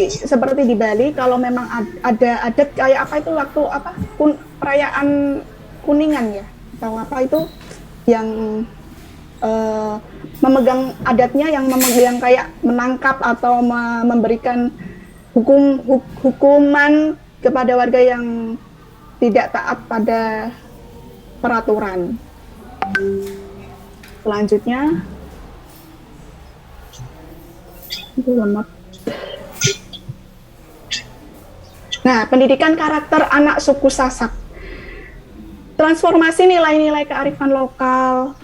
seperti di Bali, kalau memang ada adat kayak apa itu waktu perayaan Kuningan ya, atau apa itu yang memegang adatnya, yang kayak menangkap atau memberikan hukuman kepada warga yang tidak taat pada peraturan. Selanjutnya, nah, pendidikan karakter anak suku Sasak. Transformasi nilai-nilai kearifan lokal,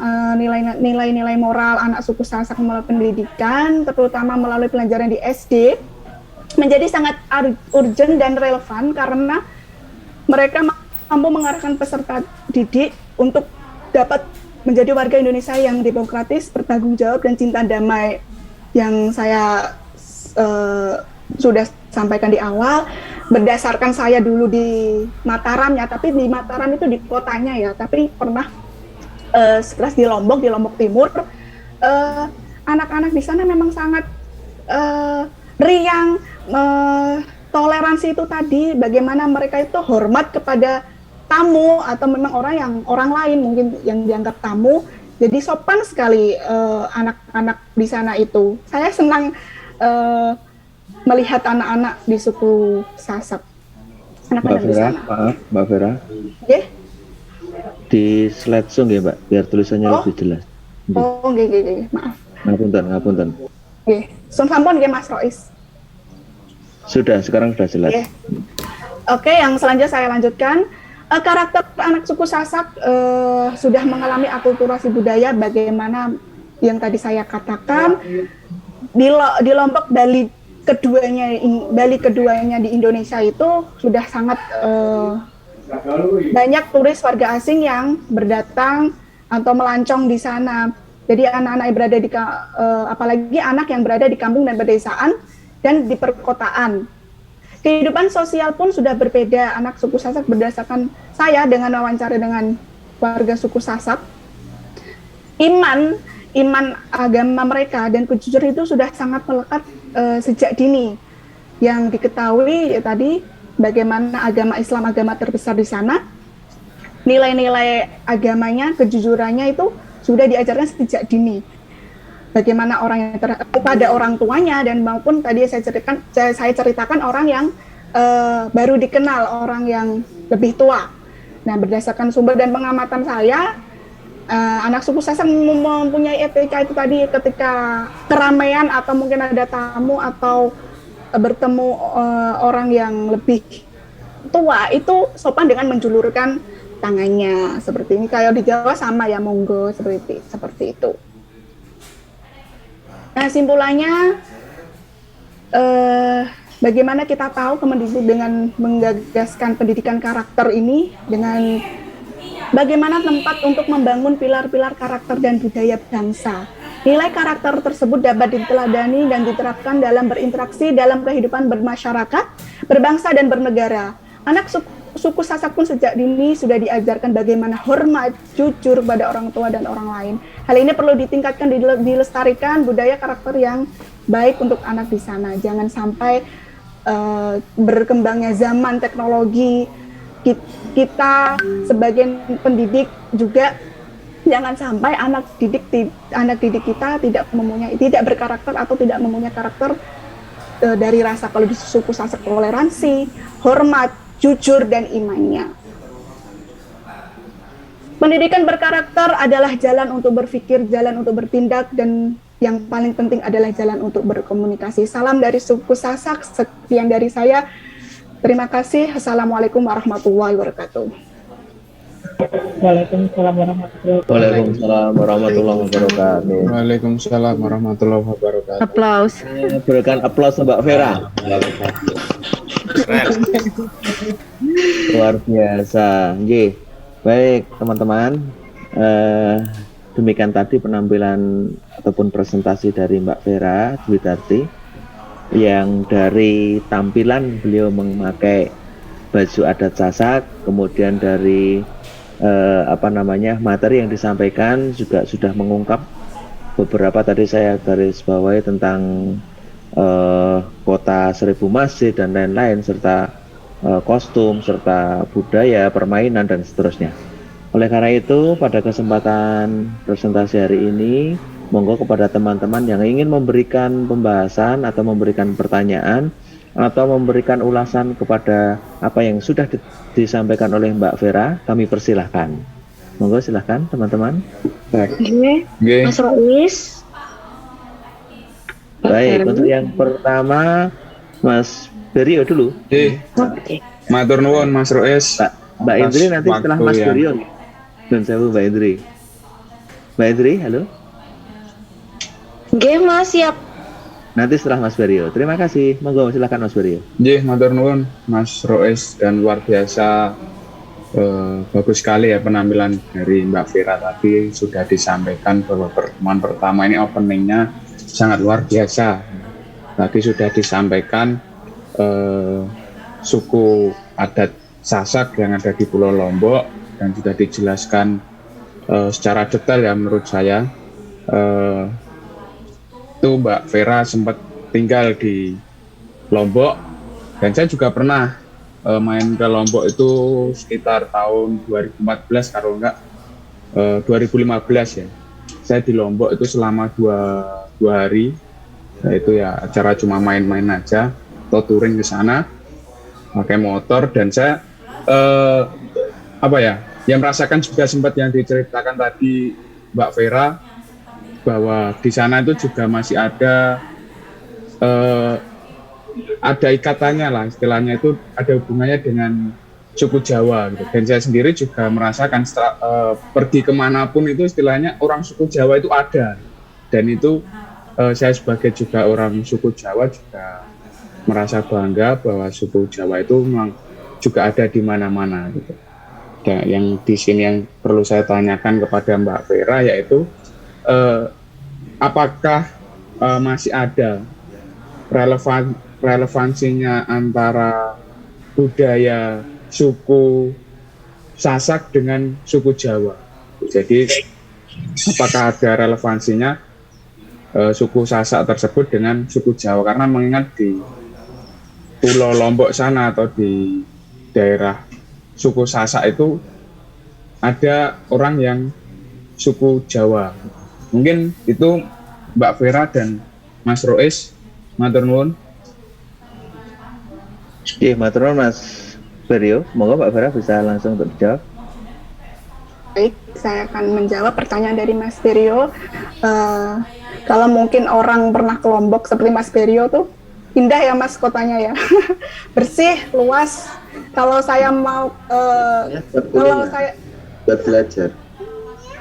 nilai-nilai moral anak suku Sasak melalui pendidikan, terutama melalui pelajaran di SD, menjadi sangat urgent dan relevan karena mereka mampu mengarahkan peserta didik untuk dapat menjadi warga Indonesia yang demokratis, bertanggung jawab, dan cinta damai. Yang saya sudah sampaikan di awal, berdasarkan saya dulu di Mataram ya, tapi di Mataram itu di kotanya ya, tapi pernah sekelas di Lombok Timur, anak-anak di sana memang sangat riang, toleransi itu tadi, bagaimana mereka itu hormat kepada tamu atau memang orang lain mungkin yang dianggap tamu, jadi sopan sekali anak-anak di sana itu. Saya senang melihat anak-anak di suku Sasak. Mbak Vera, maaf, Mbak Vera. Yeah? Di slide show nggih, Mbak, biar tulisannya lebih jelas. Oh, nggih, maaf. Ngapunten. Nggih, sampun nggih Mas Rois. Sudah, sekarang sudah jelas. Yeah. Oke, yang selanjutnya saya lanjutkan. Karakter anak suku Sasak sudah mengalami akulturasi budaya, bagaimana yang tadi saya katakan di Lombok Bali keduanya di Indonesia itu sudah sangat banyak turis warga asing yang berdatang atau melancong di sana. Jadi anak-anak yang berada apalagi anak yang berada di kampung dan pedesaan dan di perkotaan. Kehidupan sosial pun sudah berbeda. Anak suku Sasak berdasarkan saya dengan wawancara dengan warga suku Sasak, iman agama mereka dan kejujuran itu sudah sangat melekat sejak dini. Yang diketahui ya tadi bagaimana agama Islam agama terbesar di sana, nilai-nilai agamanya, kejujurannya itu sudah diajarkan sejak dini. Bagaimana orang yang kepada orang tuanya dan maupun tadi saya ceritakan orang yang baru dikenal, orang yang lebih tua. Nah, berdasarkan sumber dan pengamatan saya, anak suku Sasak mempunyai etika itu tadi, ketika keramaian atau mungkin ada tamu atau bertemu orang yang lebih tua, itu sopan dengan menjulurkan tangannya seperti ini. Kalau di Jawa sama ya, monggo, seperti itu. Nah, simpulannya bagaimana kita tahu Kemendikbud dengan menggagaskan pendidikan karakter ini dengan bagaimana tempat untuk membangun pilar-pilar karakter dan budaya bangsa. Nilai karakter tersebut dapat diteladani dan diterapkan dalam berinteraksi dalam kehidupan bermasyarakat, berbangsa, dan bernegara. Anak suku Sasak pun sejak dini sudah diajarkan bagaimana hormat, jujur pada orang tua dan orang lain. Hal ini perlu ditingkatkan, dilestarikan budaya karakter yang baik untuk anak di sana. Jangan sampai berkembangnya zaman teknologi, kita sebagai pendidik juga jangan sampai anak didik kita tidak berkarakter atau tidak mempunyai karakter dari rasa, kalau di suku Sasak toleransi, hormat, jujur, dan imannya. Pendidikan berkarakter adalah jalan untuk berpikir, jalan untuk bertindak, dan yang paling penting adalah jalan untuk berkomunikasi. Salam dari suku Sasak, sekian dari saya. Terima kasih. Assalamualaikum warahmatullahi wabarakatuh. Waalaikumsalam warahmatullahi wabarakatuh. Waalaikumsalam warahmatullahi wabarakatuh. Waalaikumsalam warahmatullahi wabarakatuh. Aplaus. Berikan aplaus Mbak Vera. Luar biasa. Nggih. Baik, teman-teman. Demikian tadi penampilan ataupun presentasi dari Mbak Vera Dwi Tarti, yang dari tampilan beliau memakai baju adat Sasak, kemudian dari materi yang disampaikan juga sudah mengungkap beberapa, tadi saya garis bawahi tentang kota 1000 masjid dan lain-lain, serta kostum, serta budaya, permainan, dan seterusnya. Oleh karena itu, pada kesempatan presentasi hari ini, monggo kepada teman-teman yang ingin memberikan pembahasan atau memberikan pertanyaan atau memberikan ulasan kepada apa yang sudah disampaikan oleh Mbak Vera, kami persilahkan. Monggo silahkan teman-teman. Mas Rois. Baik, untuk yang pertama Mas Berio dulu. Matur nuwun Mas Rois. Mbak Indri nanti setelah Mas Berio. Dan saya Mbak Indri. Mbak Indri, halo. Nggih, Mas, siap. Nanti setelah Mas Berio. Terima kasih. Monggo silakan Mas Berio. Nggih, matur nuwun Mas Rois, dan luar biasa bagus sekali ya penampilan dari Mbak Vera tadi. Sudah disampaikan bahwa pertemuan pertama ini openingnya sangat luar biasa. Tadi sudah disampaikan suku adat Sasak yang ada di Pulau Lombok, dan sudah dijelaskan secara detail ya menurut saya. Itu Mbak Vera sempat tinggal di Lombok, dan saya juga pernah main ke Lombok itu sekitar tahun 2014 kalau enggak 2015 ya. Saya di Lombok itu selama dua hari, yaitu ya acara cuma main-main aja atau touring ke sana pakai motor, dan saya yang merasakan juga sempat yang diceritakan tadi Mbak Vera, bahwa di sana itu juga masih ada ikatannya lah, istilahnya itu ada hubungannya dengan suku Jawa gitu. Dan saya sendiri juga merasakan pergi kemanapun itu istilahnya orang suku Jawa itu ada, dan itu saya sebagai juga orang suku Jawa juga merasa bangga bahwa suku Jawa itu memang juga ada di mana-mana gitu. Dan yang di sini yang perlu saya tanyakan kepada Mbak Vera yaitu apakah masih ada relevansinya antara budaya suku Sasak dengan suku Jawa. Jadi apakah ada relevansinya suku Sasak tersebut dengan suku Jawa, karena mengingat di Pulau Lombok sana atau di daerah suku Sasak itu ada orang yang suku Jawa. Mungkin itu Mbak Vera dan Mas Rois. Matur nuwun. Matur nuwun Mas Berio. Moga Mbak Vera bisa langsung untuk dijawab. Baik, saya akan menjawab pertanyaan dari Mas Berio. Kalau mungkin orang pernah ke Lombok seperti Mas Berio tuh, indah ya Mas kotanya ya. Bersih, luas. Kalau saya mau buat belajar.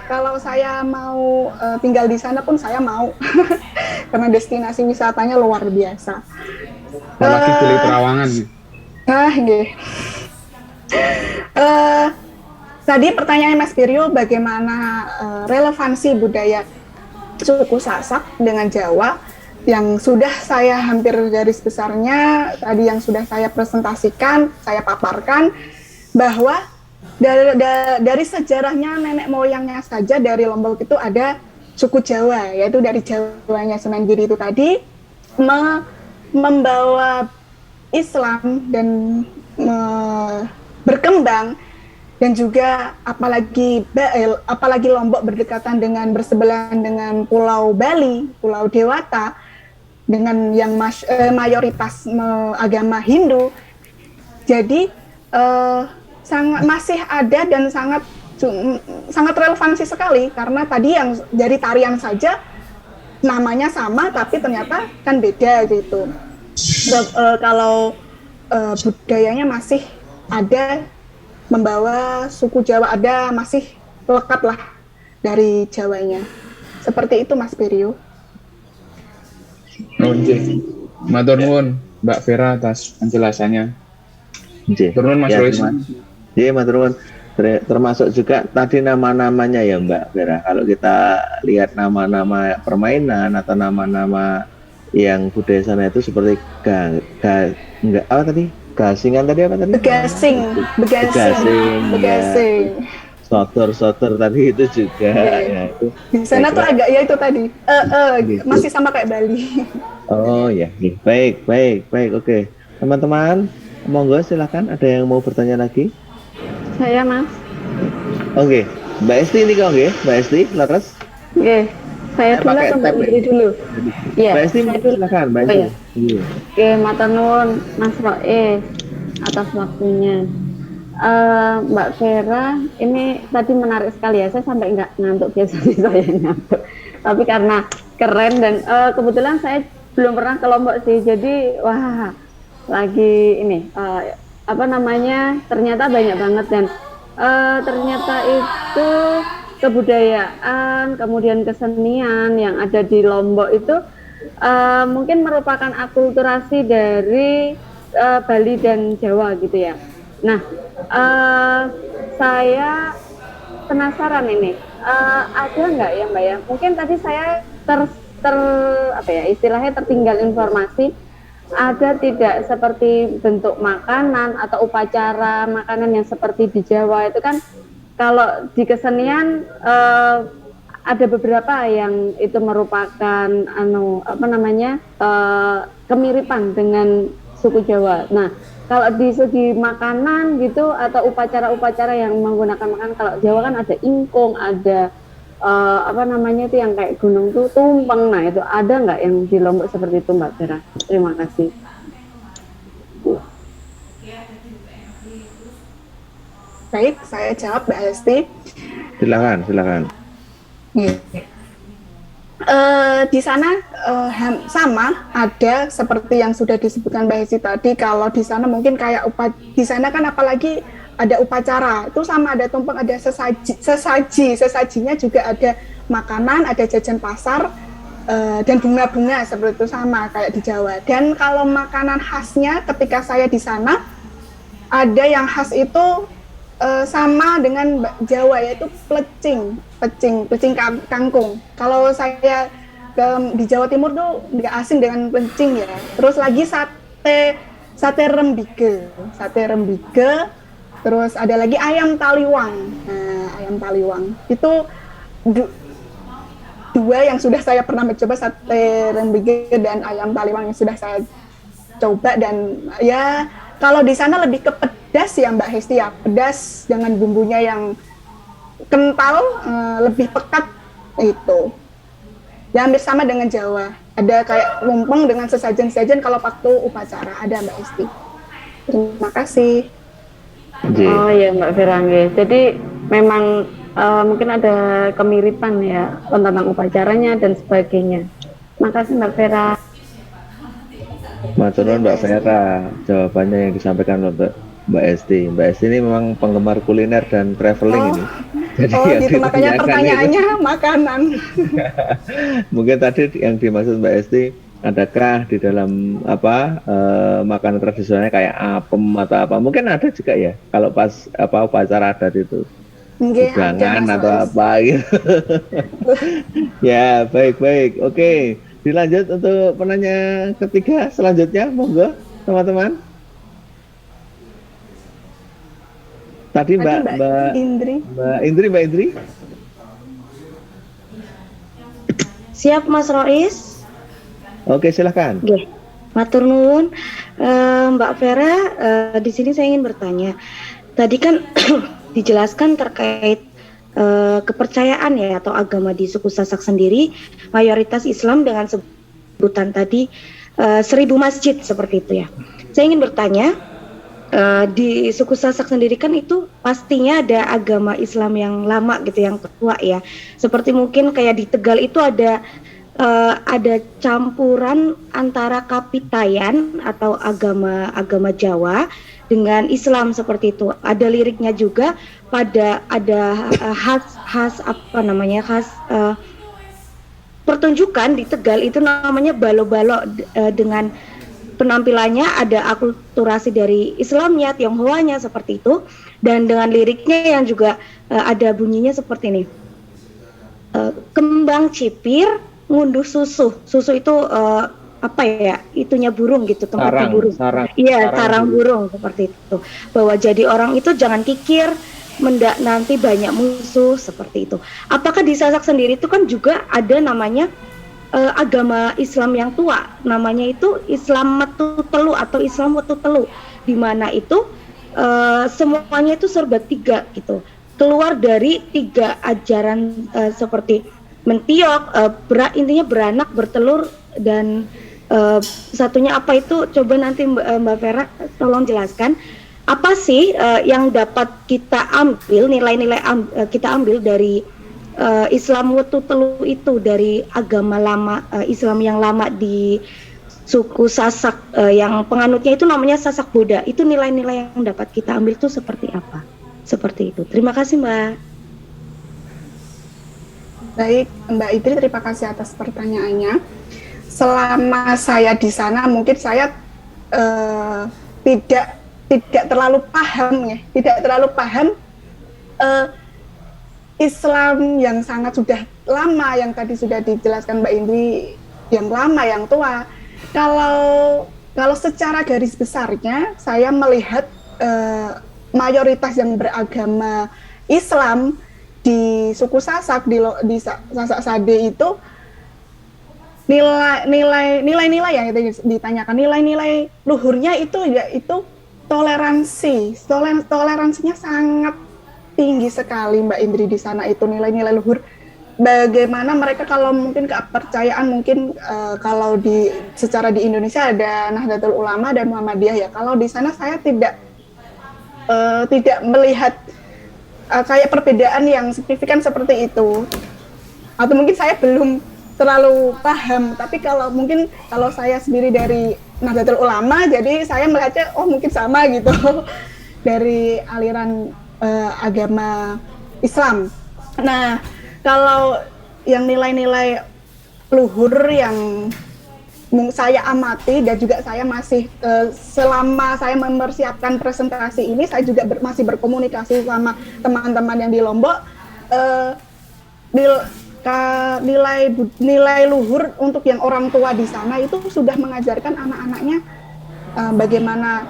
Kalau saya mau tinggal di sana pun saya mau. Karena destinasi wisatanya luar biasa. Apalagi Gili Trawangan. Nggih. Tadi pertanyaan Mas Berio, bagaimana relevansi budaya suku Sasak dengan Jawa, yang sudah saya hampir garis besarnya tadi yang sudah saya presentasikan, saya paparkan bahwa dari sejarahnya nenek moyangnya saja dari Lombok itu ada suku Jawa, yaitu dari Jawanya Sunan Giri itu tadi membawa Islam dan berkembang, dan juga apalagi Lombok berdekatan dengan bersebelahan dengan Pulau Bali, Pulau Dewata, dengan yang mayoritas agama Hindu. Jadi masih ada dan sangat relevansi sekali, karena tadi yang dari tarian saja namanya sama tapi ternyata kan beda gitu. Kalau budayanya masih ada, membawa suku Jawa ada, masih lekat lah dari Jawanya. Seperti itu Mas Perio. Oke. Matur nuwun Mbak Vera atas penjelasannya. Matur nuwun Mas Rois. Iya, matur nuwun. Termasuk juga tadi nama-namanya ya Mbak Vera. Kalau kita lihat nama-nama permainan atau nama-nama yang budaya sana itu seperti apa tadi? Gasingan tadi apa tadi? Begasing. Ya. Sotor tadi itu juga. Ya, itu. Di sana tuh agak ya itu tadi. Gitu. Masih sama kayak Bali. Oh ya, baik, oke. Teman-teman, monggo silakan. Ada yang mau bertanya lagi? Saya Mas. Oke, Mbak Esti ini kok nggih, Mbak Esti, laras. Oke, saya dulu atau Mbak Indri dulu? Iya. Mbak Esti, silakan, Mbak Esti. Iya. Oke, matur nuwun Mas Rois atas waktunya. Mbak Vera, ini tadi menarik sekali ya. Saya sampai nggak ngantuk, biasanya saya ngantuk. Tapi karena keren dan kebetulan saya belum pernah ke Lombok sih. Jadi wah, lagi ini ternyata banyak banget dan ternyata itu kebudayaan, kemudian kesenian yang ada di Lombok itu mungkin merupakan akulturasi dari Bali dan Jawa gitu ya. Nah, saya penasaran ini, ada nggak ya Mbak ya? Mungkin tadi saya istilahnya tertinggal informasi. Ada tidak seperti bentuk makanan atau upacara makanan yang seperti di Jawa itu kan kalau di kesenian ada beberapa yang itu merupakan kemiripan dengan suku Jawa. Nah, kalau di segi makanan gitu atau upacara-upacara yang menggunakan makanan, kalau Jawa kan ada ingkung, ada itu yang kayak gunung tuh tumpeng. Nah, itu ada nggak yang di Lombok seperti itu Mbak Vera? Terima kasih. Baik, saya jawab Mbak Esti. Silakan. Di sana sama ada seperti yang sudah disebutkan Mbak Esti tadi. Kalau di sana mungkin kayak di sana kan apalagi ada upacara itu sama, ada tumpeng, ada sesajinya juga ada makanan, ada jajan pasar dan bunga-bunga seperti itu sama kayak di Jawa. Dan kalau makanan khasnya ketika saya di sana ada yang khas itu sama dengan Jawa, yaitu plecing kangkung. Kalau saya di Jawa Timur tuh nggak asing dengan plecing ya. Terus lagi sate rembige. Terus ada lagi ayam taliwang. Nah, ayam taliwang itu dua yang sudah saya pernah mencoba, sate rembige dan ayam taliwang yang sudah saya coba. Dan ya kalau di sana lebih ke pedas ya Mbak Hesti ya, pedas dengan bumbunya yang kental, lebih pekat itu. Ya hampir sama dengan Jawa. Ada kayak lompong dengan sesajen-sesajen kalau waktu upacara ada Mbak Hesti. Terima kasih. Oh ya Mbak Vera, jadi memang mungkin ada kemiripan ya tentang upacaranya dan sebagainya. Makasih Mbak Vera. Matur nuwun Mbak Vera, jawabannya yang disampaikan oleh Mbak Esti. Mbak Esti ini memang penggemar kuliner dan traveling ini. Jadi gitu, makanya pertanyaannya itu makanan. Mungkin tadi yang dimaksud Mbak Esti, adakah di dalam makanan tradisionalnya kayak apem atau apa? Mungkin ada juga ya kalau pas upacara adat itu. Hidangan atau apa gitu. Ya, baik. Oke, dilanjut untuk penanya ketiga selanjutnya, monggo teman-teman. Tadi Mbak Indri. Siap Mas Rois. Oke, silakan. Oke. Matur nuwun, Mbak Vera. Di sini saya ingin bertanya. Tadi kan dijelaskan terkait kepercayaan ya atau agama di suku Sasak sendiri, mayoritas Islam dengan sebutan tadi 1000 masjid seperti itu ya. Saya ingin bertanya, di suku Sasak sendiri kan itu pastinya ada agama Islam yang lama gitu, yang tua ya. Seperti mungkin kayak di Tegal itu ada ada campuran antara Kapitayan atau agama Jawa dengan Islam seperti itu. Ada liriknya juga ada khas pertunjukan di Tegal itu namanya balo-balo dengan penampilannya ada akulturasi dari Islamnya, Tionghoanya seperti itu, dan dengan liriknya yang juga ada bunyinya seperti ini. Kembang cipir ngunduh susu itu itunya burung gitu, tempatnya burung. Iya, sarang burung seperti itu. Bahwa jadi orang itu jangan kikir, mendak nanti banyak musuh seperti itu. Apakah di Sasak sendiri itu kan juga ada namanya agama Islam yang tua, namanya itu Islam Metu Telu atau Islam Wetu Telu, di mana itu semuanya itu serba tiga gitu, keluar dari tiga ajaran seperti mentiok, intinya beranak, bertelur, dan satunya apa itu, coba nanti Mbak Vera tolong jelaskan. Apa sih yang dapat kita ambil, nilai-nilai kita ambil dari Islam Wetu Telu itu, dari agama lama, Islam yang lama di suku Sasak, yang penganutnya itu namanya Sasak Boda, itu nilai-nilai yang dapat kita ambil itu seperti apa? Seperti itu. Terima kasih Mbak. Baik, Mbak Idri, terima kasih atas pertanyaannya. Selama saya di sana, mungkin saya tidak terlalu paham Islam yang sangat sudah lama, yang tadi sudah dijelaskan Mbak Indri, yang lama, yang tua. Kalau secara garis besarnya, saya melihat mayoritas yang beragama Islam di suku Sasak, di Sasak Sade itu nilai-nilai yang ditanyakan, nilai-nilai luhurnya itu yaitu toleransinya sangat tinggi sekali Mbak Indri di sana. Itu nilai-nilai luhur, bagaimana mereka kalau mungkin kepercayaan mungkin kalau secara di Indonesia ada Nahdlatul Ulama dan Muhammadiyah ya, kalau di sana saya tidak melihat kayak perbedaan yang signifikan seperti itu, atau mungkin saya belum terlalu paham. Tapi kalau saya sendiri dari Nahdlatul Ulama, jadi saya melihatnya mungkin sama gitu dari aliran agama Islam. Nah, kalau yang nilai-nilai luhur yang saya amati dan juga saya masih selama saya mempersiapkan presentasi ini, saya juga masih berkomunikasi sama teman-teman yang di Lombok. Nilai luhur untuk yang orang tua di sana itu sudah mengajarkan anak-anaknya bagaimana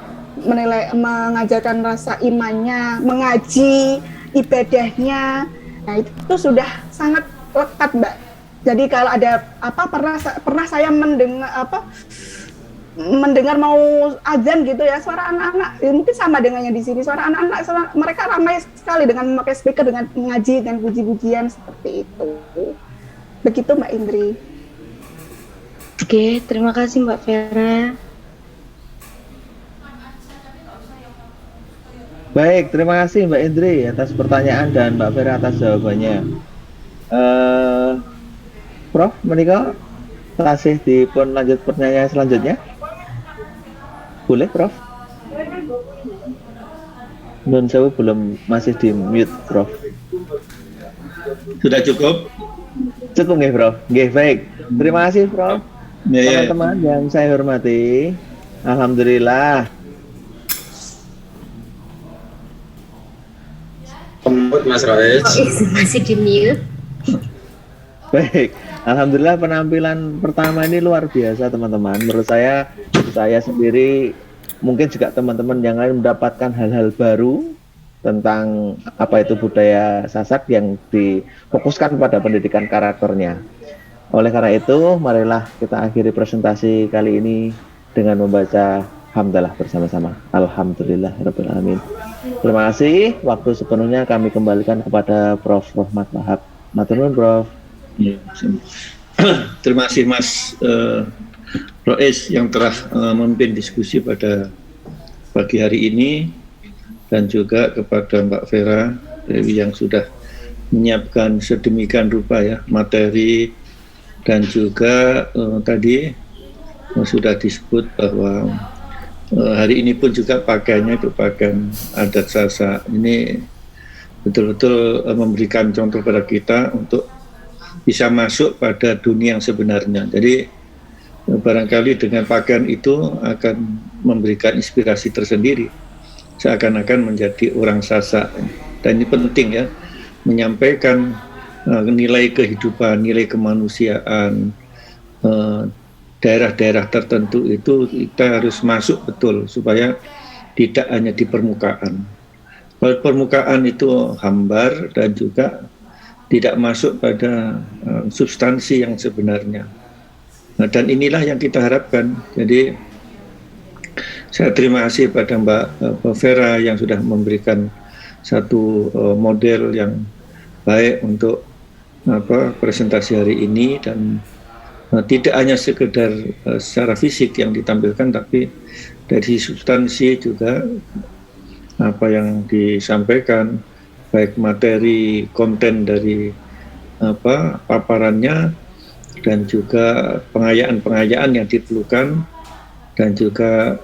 mengajarkan rasa imannya, mengaji, ibadahnya. Nah, itu sudah sangat lekat, Mbak. Jadi kalau ada pernah saya mendengar mau azan gitu ya, suara anak-anak mungkin sama dengan yang di sini, suara anak-anak mereka ramai sekali dengan memakai speaker, dengan mengaji dan puji-pujian seperti itu. Begitu Mbak Indri. Oke, terima kasih Mbak Vera. Baik, terima kasih Mbak Indri atas pertanyaan dan Mbak Vera atas jawabannya. Prof, menika tasih dipun lanjut pertanyaan selanjutnya. Boleh, Prof? Nun sewu belum, masih di mute, Prof. Sudah cukup? Cukup nggih, Prof. Nggih, baik. Terima kasih, Prof. Teman-teman yang saya hormati, alhamdulillah. Mas Roes. Masih di mute. Baik, alhamdulillah penampilan pertama ini luar biasa teman-teman. Menurut saya sendiri, mungkin juga teman-teman yang lain mendapatkan hal-hal baru tentang apa itu budaya Sasak yang difokuskan pada pendidikan karakternya. Oleh karena itu, marilah kita akhiri presentasi kali ini dengan membaca hamdalah bersama-sama. Alhamdulillahirabbil alamin. Terima kasih. Waktu sepenuhnya kami kembalikan kepada Prof. Rohmat Wahab. Matur nuwun, Prof. Terima kasih Mas Roes yang telah memimpin diskusi pada pagi hari ini, dan juga kepada Mbak Vera Dewi yang sudah menyiapkan sedemikian rupa ya materi dan juga tadi sudah disebut bahwa hari ini pun juga pakaiannya itu pakaian adat Sasak. Ini betul-betul memberikan contoh pada kita untuk bisa masuk pada dunia yang sebenarnya. Jadi barangkali dengan pakaian itu akan memberikan inspirasi tersendiri, seakan-akan menjadi orang Sasak. Dan ini penting ya, menyampaikan nilai kehidupan, nilai kemanusiaan, daerah-daerah tertentu itu kita harus masuk betul supaya tidak hanya di permukaan. Kalau permukaan itu hambar dan juga tidak masuk pada substansi yang sebenarnya. Nah, dan inilah yang kita harapkan. Jadi saya terima kasih pada Mbak Vera yang sudah memberikan satu model yang baik untuk presentasi hari ini, dan tidak hanya sekedar secara fisik yang ditampilkan, tapi dari substansi juga apa yang disampaikan, baik materi, konten dari paparannya, dan juga pengayaan-pengayaan yang diperlukan, dan juga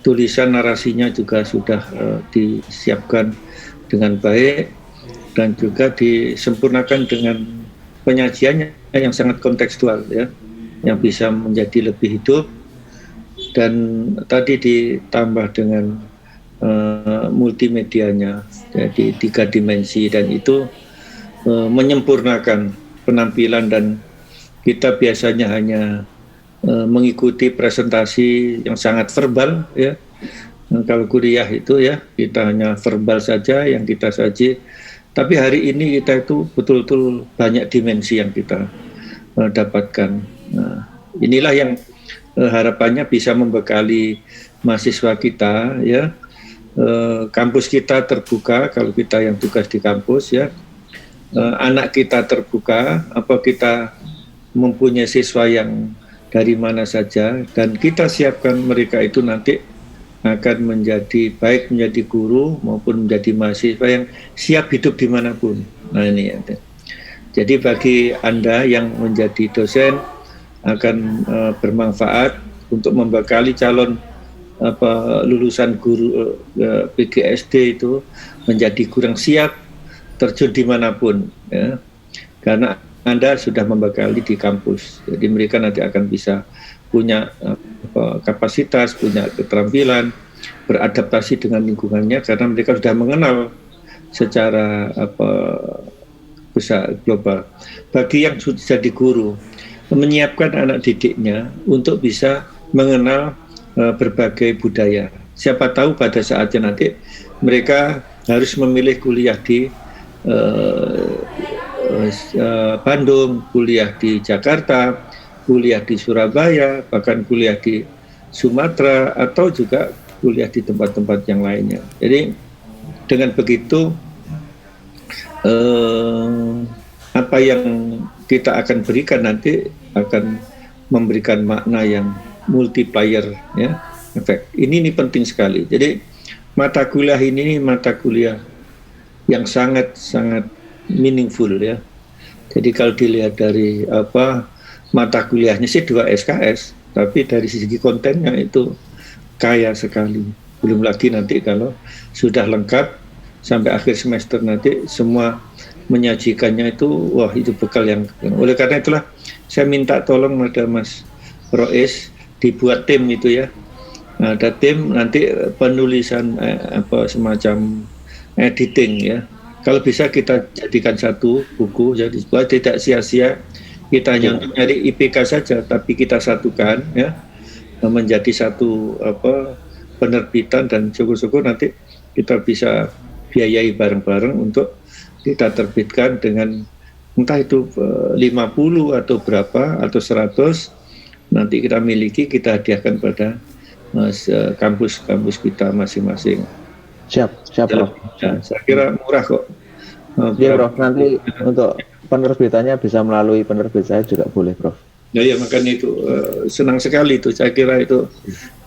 tulisan narasinya juga sudah disiapkan dengan baik, dan juga disempurnakan dengan penyajiannya yang sangat kontekstual ya, yang bisa menjadi lebih hidup, dan tadi ditambah dengan multimedianya, jadi 3 dimensi, dan itu menyempurnakan penampilan. Dan kita biasanya hanya mengikuti presentasi yang sangat verbal ya. Kalau kuliah itu ya kita hanya verbal saja yang kita saji, tapi hari ini kita itu betul-betul banyak dimensi yang kita dapatkan. Nah, inilah yang harapannya bisa membekali mahasiswa kita ya. Kampus kita terbuka kalau kita yang tugas di kampus ya. Anak kita terbuka, apa kita mempunyai siswa yang dari mana saja, dan kita siapkan mereka itu nanti akan menjadi baik menjadi guru maupun menjadi mahasiswa yang siap hidup dimanapun. Nah ini ya. Jadi bagi Anda yang menjadi dosen akan bermanfaat untuk membekali calon lulusan guru PGSD itu menjadi guru yang siap terjun dimanapun ya. Karena Anda sudah membekali di kampus, jadi mereka nanti akan bisa punya kapasitas, punya keterampilan, beradaptasi dengan lingkungannya karena mereka sudah mengenal secara besar global. Bagi yang sudah jadi guru, menyiapkan anak didiknya untuk bisa mengenal berbagai budaya. Siapa tahu pada saatnya nanti mereka harus memilih kuliah di Bandung, kuliah di Jakarta, kuliah di Surabaya, bahkan kuliah di Sumatera, atau juga kuliah di tempat-tempat yang lainnya. Jadi dengan begitu apa yang kita akan berikan nanti akan memberikan makna yang multiplier ya, efek. Ini penting sekali. Jadi mata kuliah ini mata kuliah yang sangat meaningful ya. Jadi kalau dilihat dari mata kuliahnya sih 2 SKS, tapi dari segi kontennya itu kaya sekali. Belum lagi nanti kalau sudah lengkap sampai akhir semester nanti semua menyajikannya itu, wah itu bekal yang. Oleh karena itulah saya minta tolong pada Mas Rois dibuat tim itu ya. Nah, ada tim nanti penulisan semacam editing ya. Kalau bisa kita jadikan satu buku, jadi supaya tidak sia-sia kita hanya untuk nyari IPK saja, tapi kita satukan ya menjadi satu penerbitan, dan syukur-syukur nanti kita bisa biayai bareng-bareng untuk kita terbitkan dengan entah itu 50 atau berapa atau 100 nanti kita miliki, kita hadiahkan pada kampus-kampus kita masing-masing. Siap Prof. Ya, saya kira murah kok. Iya Prof, nanti untuk penerbitannya bisa melalui penerbit saya juga boleh Prof. Ya, ya makanya itu senang sekali itu, saya kira itu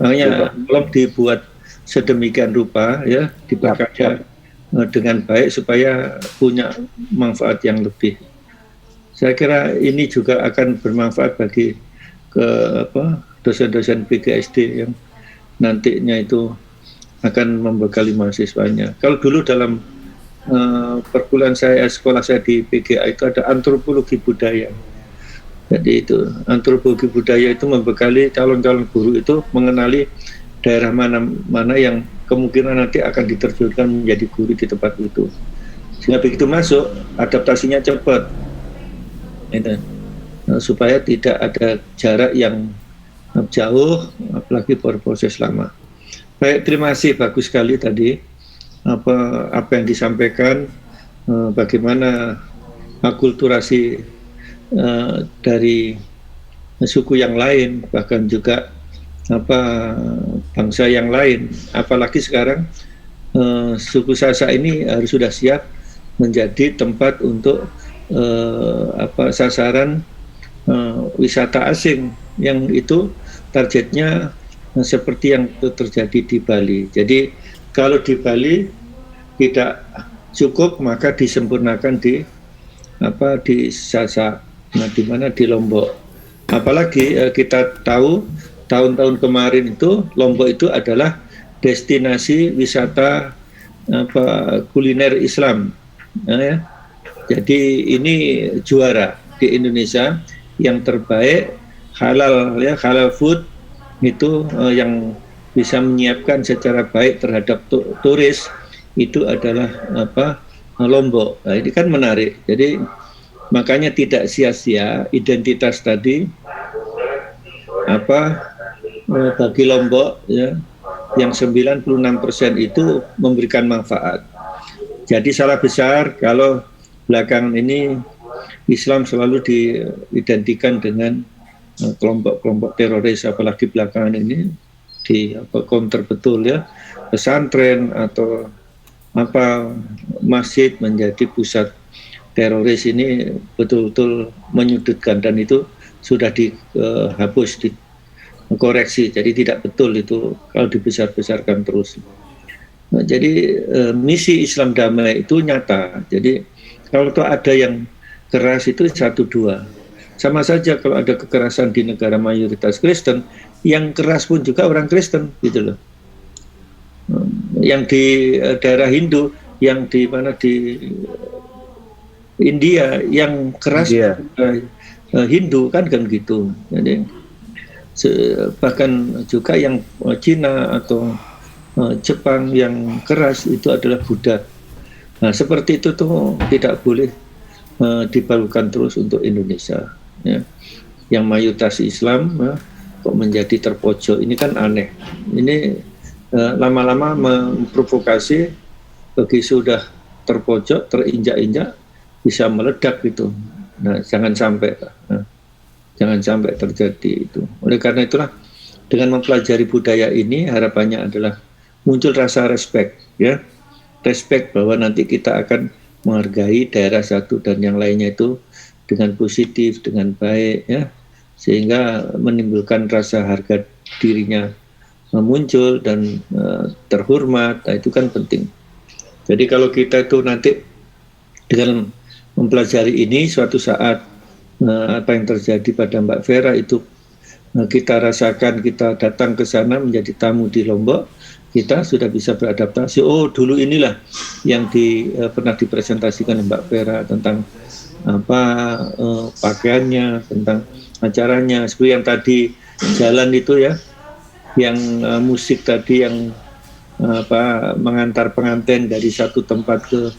makanya belum dibuat sedemikian rupa ya, dibaca dengan baik supaya punya manfaat yang lebih. Saya kira ini juga akan bermanfaat bagi dosen-dosen PGSD yang nantinya itu akan membekali mahasiswanya. Kalau dulu dalam perkuliahan sekolah saya di PGA itu ada antropologi budaya. Jadi itu antropologi budaya itu membekali calon-calon guru itu mengenali daerah mana yang kemungkinan nanti akan diterjunkan menjadi guru di tempat itu. Sehingga begitu masuk adaptasinya cepat. Itu. Supaya tidak ada jarak yang jauh, apalagi berproses lama. Baik, terima kasih, bagus sekali tadi apa yang disampaikan, bagaimana akulturasi dari suku yang lain, bahkan juga bangsa yang lain. Apalagi sekarang suku Sasak ini harus sudah siap menjadi tempat untuk sasaran wisata asing yang itu targetnya seperti yang terjadi di Bali. Jadi kalau di Bali tidak cukup, maka disempurnakan di Sasak, di mana di Lombok. Apalagi kita tahu tahun-tahun kemarin itu Lombok itu adalah destinasi wisata kuliner Islam. Ya. Jadi ini juara di Indonesia yang terbaik halal food itu yang bisa menyiapkan secara baik terhadap turis itu adalah Lombok. Nah, ini kan menarik. Jadi makanya tidak sia-sia identitas tadi bagi Lombok ya yang 96% itu memberikan manfaat. Jadi salah besar kalau belakangan ini Islam selalu diidentikan dengan kelompok-kelompok teroris, apalagi belakangan ini di counter betul ya, pesantren atau masjid menjadi pusat teroris ini betul-betul menyudutkan, dan itu sudah dihapus, dikoreksi, jadi tidak betul itu kalau dibesar-besarkan terus. Nah, jadi misi Islam damai itu nyata. Jadi kalau tuh ada yang keras itu 1-2. Sama saja kalau ada kekerasan di negara mayoritas Kristen, yang keras pun juga orang Kristen gitu loh. Yang di daerah Hindu, yang di mana di India, yang keras Hindu kan gitu. Jadi bahkan juga yang Cina atau Jepang yang keras itu adalah Buddha. Nah, seperti itu tuh tidak boleh dibalukan terus untuk Indonesia. Ya. Yang mayoritas Islam kok menjadi terpojok, ini kan aneh. Ini lama-lama memprovokasi bagi sudah terpojok, terinjak-injak bisa meledak gitu. Nah, jangan sampai terjadi itu. Oleh karena itulah dengan mempelajari budaya ini harapannya adalah muncul rasa respect, ya, respect bahwa nanti kita akan menghargai daerah satu dan yang lainnya itu dengan positif, dengan baik, ya, sehingga menimbulkan rasa harga dirinya muncul dan terhormat. Nah, itu kan penting. Jadi kalau kita itu nanti dengan mempelajari ini, suatu saat apa yang terjadi pada Mbak Vera itu kita rasakan, kita datang ke sana menjadi tamu di Lombok, kita sudah bisa beradaptasi. Oh, dulu inilah yang pernah dipresentasikan Mbak Vera tentang pakaiannya, tentang acaranya, seperti yang tadi jalan itu ya, yang musik tadi yang mengantar pengantin dari satu tempat ke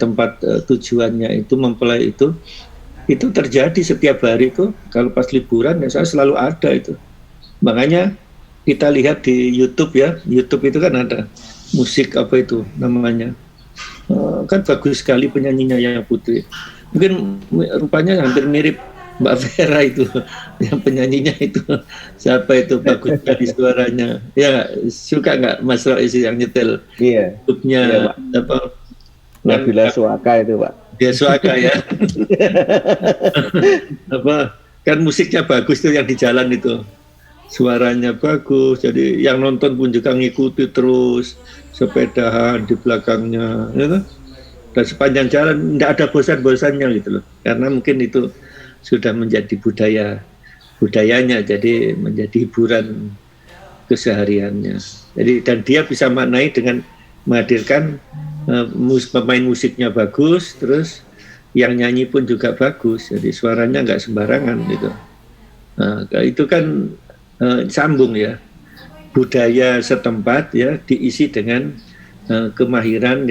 tempat tujuannya itu, mempelai itu terjadi setiap hari itu. Kalau pas liburan ya saya selalu ada itu. Makanya kita lihat di YouTube ya, YouTube itu kan ada musik apa itu namanya, kan bagus sekali penyanyinya ya Putri. Mungkin rupanya hampir mirip Mbak Vera itu, yang penyanyinya itu siapa itu, bagus sekali suaranya. Ya, suka nggak Mas Rois yang nyetel? Iya. YouTube-nya apa? Nabila Suaka itu, Pak. Ya, Suaka ya. Kan musiknya bagus tuh yang di jalan itu. Suaranya bagus, jadi yang nonton pun juga ngikuti terus, sepedahan di belakangnya, ya kan? dan sepanjang jalan tidak ada bosan-bosannya gitu loh, karena mungkin itu sudah menjadi budayanya, jadi menjadi hiburan kesehariannya. Jadi dan dia bisa maknai dengan menghadirkan pemain musiknya bagus, terus yang nyanyi pun juga bagus, jadi suaranya nggak sembarangan gitu. Nah, itu kan sambung ya, budaya setempat ya diisi dengan kemahiran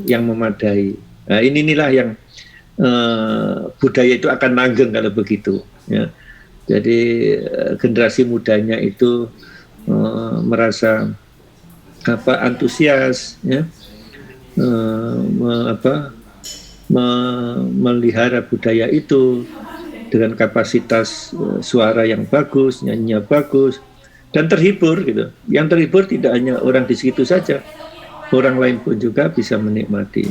yang memadai. Nah, inilah yang budaya itu akan langgeng kalau begitu ya. Jadi generasi mudanya itu merasa antusias ya, melihara budaya itu dengan kapasitas suara yang bagus, nyanyinya bagus, dan terhibur gitu. Yang terhibur tidak hanya orang di situ saja, orang lain pun juga bisa menikmati.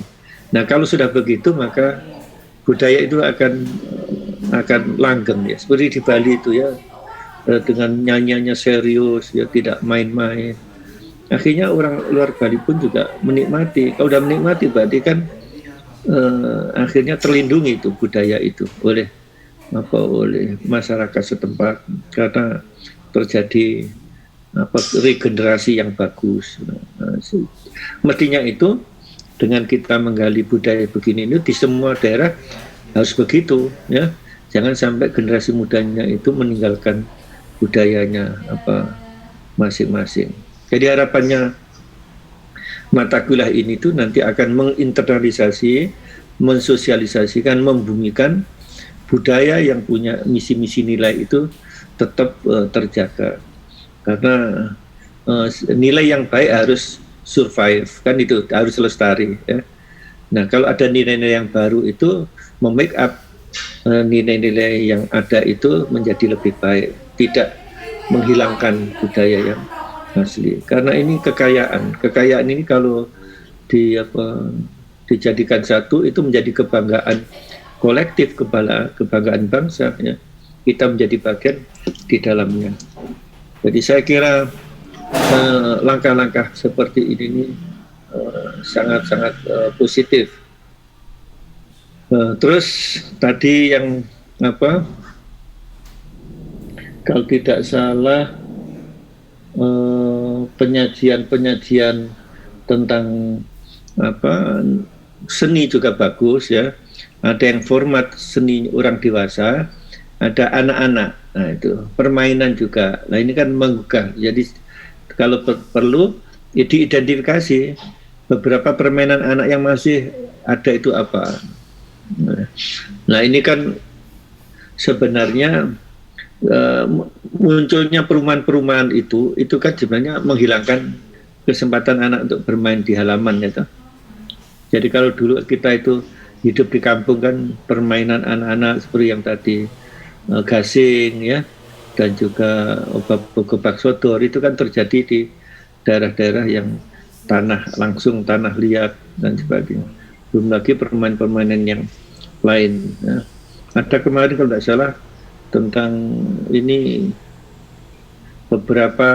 Nah, kalau sudah begitu maka budaya itu akan langgeng ya. Seperti di Bali itu ya, dengan nyanyiannya serius ya, tidak main-main. Akhirnya orang luar Bali pun juga menikmati. Kalau udah menikmati berarti kan akhirnya terlindungi itu budaya itu oleh masyarakat setempat, karena terjadi regenerasi yang bagus. Mestinya itu dengan kita menggali budaya begini ini di semua daerah harus begitu ya. Jangan sampai generasi mudanya itu meninggalkan budayanya masing-masing. Jadi harapannya mata kuliah ini tuh nanti akan menginternalisasi, mensosialisasikan, membumikan budaya yang punya misi-misi nilai itu tetap terjaga. Karena nilai yang baik harus survive, kan itu harus lestari ya. Nah, kalau ada nilai-nilai yang baru itu memake up nilai-nilai yang ada itu menjadi lebih baik, tidak menghilangkan budaya yang asli. Karena ini kekayaan ini kalau dijadikan satu itu menjadi kebanggaan kolektif, kebanggaan bangsa ya. Kita menjadi bagian di dalamnya. Jadi saya kira langkah-langkah seperti ini sangat-sangat positif. Terus tadi yang kalau tidak salah penyajian tentang seni juga bagus ya. Ada yang format seni orang dewasa, ada anak-anak. Nah itu permainan juga. Nah ini kan menggugah. Jadi kalau perlu ya diidentifikasi beberapa permainan anak yang masih ada itu apa. Nah ini kan sebenarnya munculnya perumahan-perumahan itu kan sebenarnya menghilangkan kesempatan anak untuk bermain di halaman ya toh. Jadi kalau dulu kita itu hidup di kampung kan permainan anak-anak seperti yang tadi gasing ya, dan juga gobak sodor itu kan terjadi di daerah-daerah yang langsung tanah liat dan sebagainya. Belum lagi permainan-permainan yang lain ya. Ada kemarin kalau tidak salah tentang ini beberapa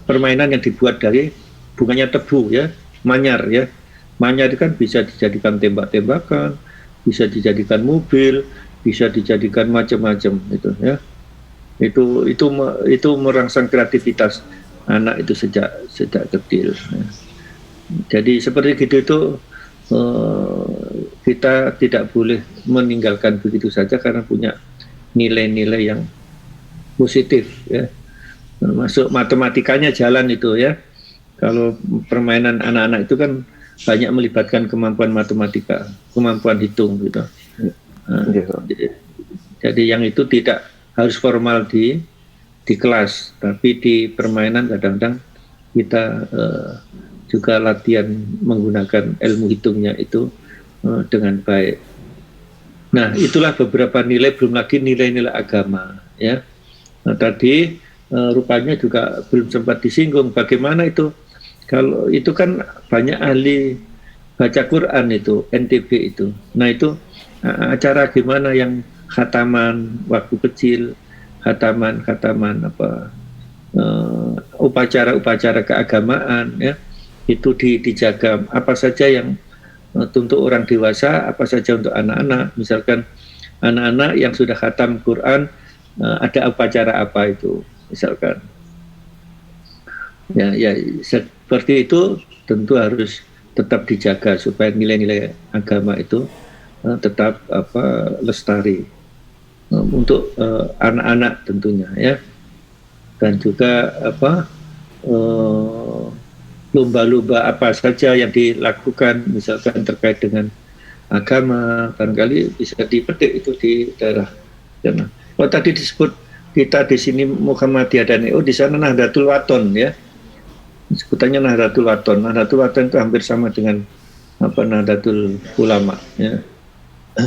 permainan yang dibuat dari bunganya tebu ya, manyar ya. Manyar itu kan bisa dijadikan tembak-tembakan, bisa dijadikan mobil, bisa dijadikan macam-macam itu ya. Itu merangsang kreativitas anak itu sejak kecil ya. Jadi seperti gitu itu kita tidak boleh meninggalkan begitu saja karena punya nilai-nilai yang positif ya. Masuk matematikanya jalan itu ya. Kalau permainan anak-anak itu kan banyak melibatkan kemampuan matematika, kemampuan hitung gitu. Jadi yang itu tidak harus formal di kelas, tapi di permainan kadang-kadang kita juga latihan menggunakan ilmu hitungnya itu dengan baik. Nah, itulah beberapa nilai, belum lagi nilai-nilai agama ya. Nah, tadi rupanya juga belum sempat disinggung bagaimana itu. Kalau itu kan banyak ahli baca Quran itu, NTB itu. Nah itu acara gimana yang khataman waktu kecil, khataman upacara-upacara keagamaan ya. itu dijaga, apa saja yang untuk orang dewasa, apa saja untuk anak-anak. Misalkan anak-anak yang sudah khatam Quran, ada upacara apa itu, misalkan. Ya, seperti itu tentu harus tetap dijaga supaya nilai-nilai agama itu tetap lestari untuk anak-anak tentunya, ya. Dan juga lomba-lomba apa saja yang dilakukan misalkan terkait dengan agama, barangkali bisa dipetik itu di daerah sana. Kalau tadi disebut kita di sini Muhammadiyah dan NU, di sana Nahdlatul Wathon, ya, sebutannya Nahdlatul Wathon. Nahdlatul Wathon itu hampir sama dengan Nahdlatul Ulama, ya,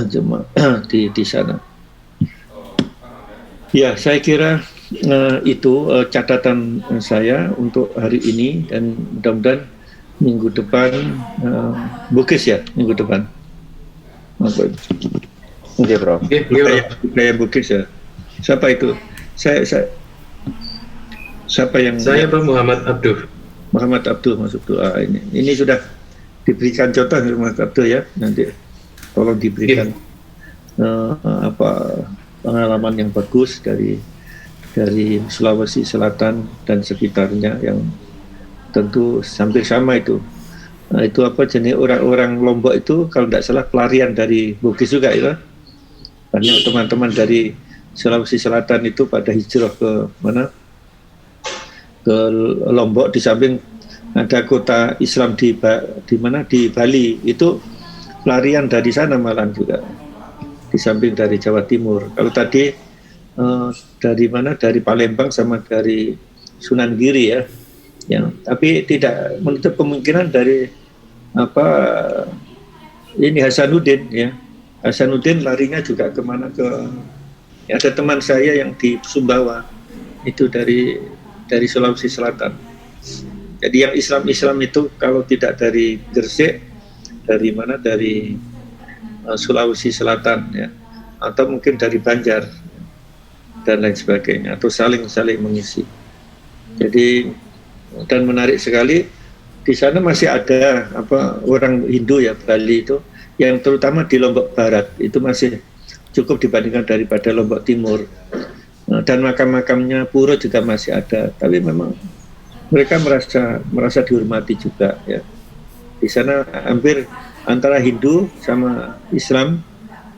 cuma di sana. Ya, saya kira itu catatan saya untuk hari ini, dan mudah-mudahan minggu depan Bukis, ya, minggu depan. Oke, Bro. Budaya Bukis, ya. Siapa itu? Saya siapa yang? Saya Pak Muhammad Abduh. Muhammad Abduh masuk doa ini. Ini sudah diberikan contoh Muhammad Abduh, ya. Nanti tolong diberikan pengalaman yang bagus dari Sulawesi Selatan dan sekitarnya yang tentu hampir sama itu. Nah, itu jenis orang-orang Lombok itu kalau tidak salah pelarian dari Bugis juga, ya. Banyak teman-teman dari Sulawesi Selatan itu pada hijrah ke mana? Ke Lombok, di samping ada kota Islam di mana? Di Bali. Itu pelarian dari sana malah juga. Di samping dari Jawa Timur. Kalau tadi dari mana? Dari Palembang sama dari Sunan Giri, ya. Tapi tidak menutup kemungkinan dari ini Hasanuddin, ya. Hasanuddin larinya juga kemana ada teman saya yang di Sumbawa itu dari Sulawesi Selatan. Jadi yang Islam itu kalau tidak dari Gresik, dari mana? Dari Sulawesi Selatan, ya, atau mungkin dari Banjar dan lain sebagainya, atau saling mengisi. Jadi, dan menarik sekali di sana masih ada orang Hindu, ya, Bali itu, yang terutama di Lombok Barat itu masih cukup dibandingkan daripada Lombok Timur. Dan makam-makamnya pura juga masih ada, tapi memang mereka merasa dihormati juga, ya. Di sana hampir antara Hindu sama Islam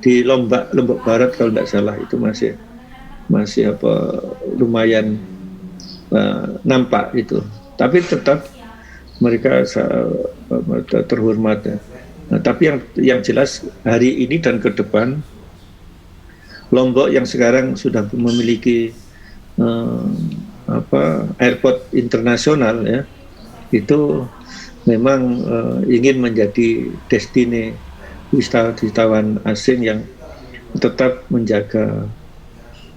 di Lombok Barat kalau tidak salah itu masih lumayan nampak itu, tapi tetap mereka terhormat, ya. Nah, tapi yang jelas hari ini dan ke depan Lombok yang sekarang sudah memiliki airport internasional, ya, itu memang ingin menjadi destinasi wisatawan asing yang tetap menjaga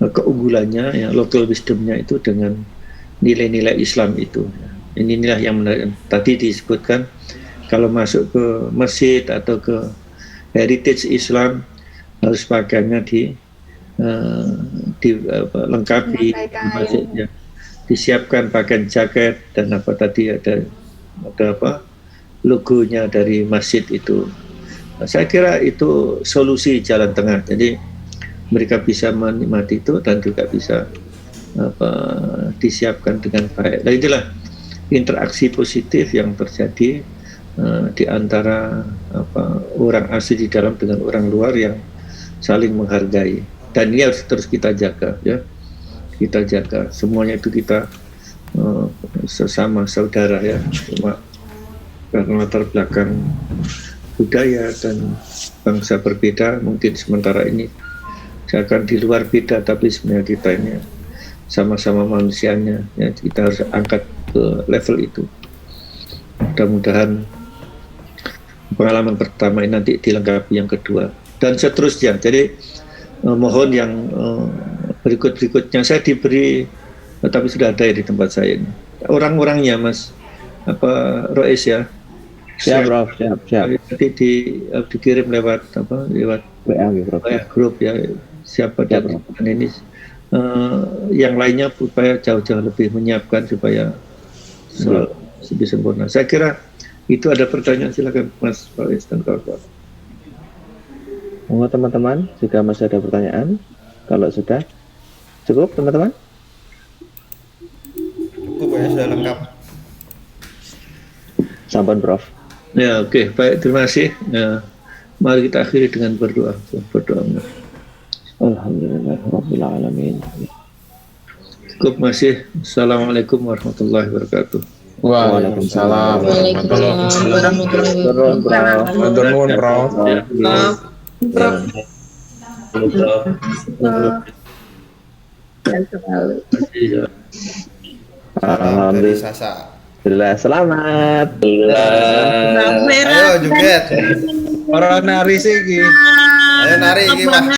keunggulannya, ya, local wisdomnya itu dengan nilai-nilai Islam itu. Inilah yang menarik. Tadi disebutkan kalau masuk ke masjid atau ke heritage Islam harus pakaiannya dilengkapi, masjidnya disiapkan pakaian jaket dan tadi ada logonya dari masjid itu. Saya kira itu solusi jalan tengah. Jadi mereka bisa menikmati itu dan juga bisa disiapkan dengan baik. Dan itulah interaksi positif yang terjadi di antara orang asli di dalam dengan orang luar yang saling menghargai. Dan ini harus terus kita jaga, ya. Kita jaga semuanya itu, kita sesama saudara, ya. Cuma karena latar belakang budaya dan bangsa berbeda, mungkin sementara ini akan di luar beda, tapi sebenarnya kita ini sama-sama manusianya, ya. Kita harus angkat ke level itu. Mudah-mudahan pengalaman pertama ini nanti dilengkapi yang kedua dan seterusnya. Jadi mohon yang berikut-berikutnya saya diberi, tapi sudah ada ya di tempat saya ini orang-orangnya, Mas Rois, ya. Siap, Bro. Siap. Nanti dikirim lewat lewat WA grup, ya. Siapa dan ini yang lainnya supaya jauh-jauh lebih menyiapkan supaya lebih sempurna. Saya kira Itu ada pertanyaan, silakan Mas Faiz dan kawan-kawan. Monggo teman-teman, jika masih ada pertanyaan, kalau sudah cukup teman-teman. Cukup ya, sudah lengkap. Sampun Prof. Ya, oke, baik, terima kasih. Ya, mari kita akhiri dengan berdoa. Berdoa. Alhamdulillahirabbil alamin. Cukup masih. Assalamualaikum warahmatullahi wabarakatuh. Waalaikumsalam. Matur nuwun, Prof. Alhamdulillah, selamat. Ayo joget. Ora nari sih iki. Ayo nari iki, Mas.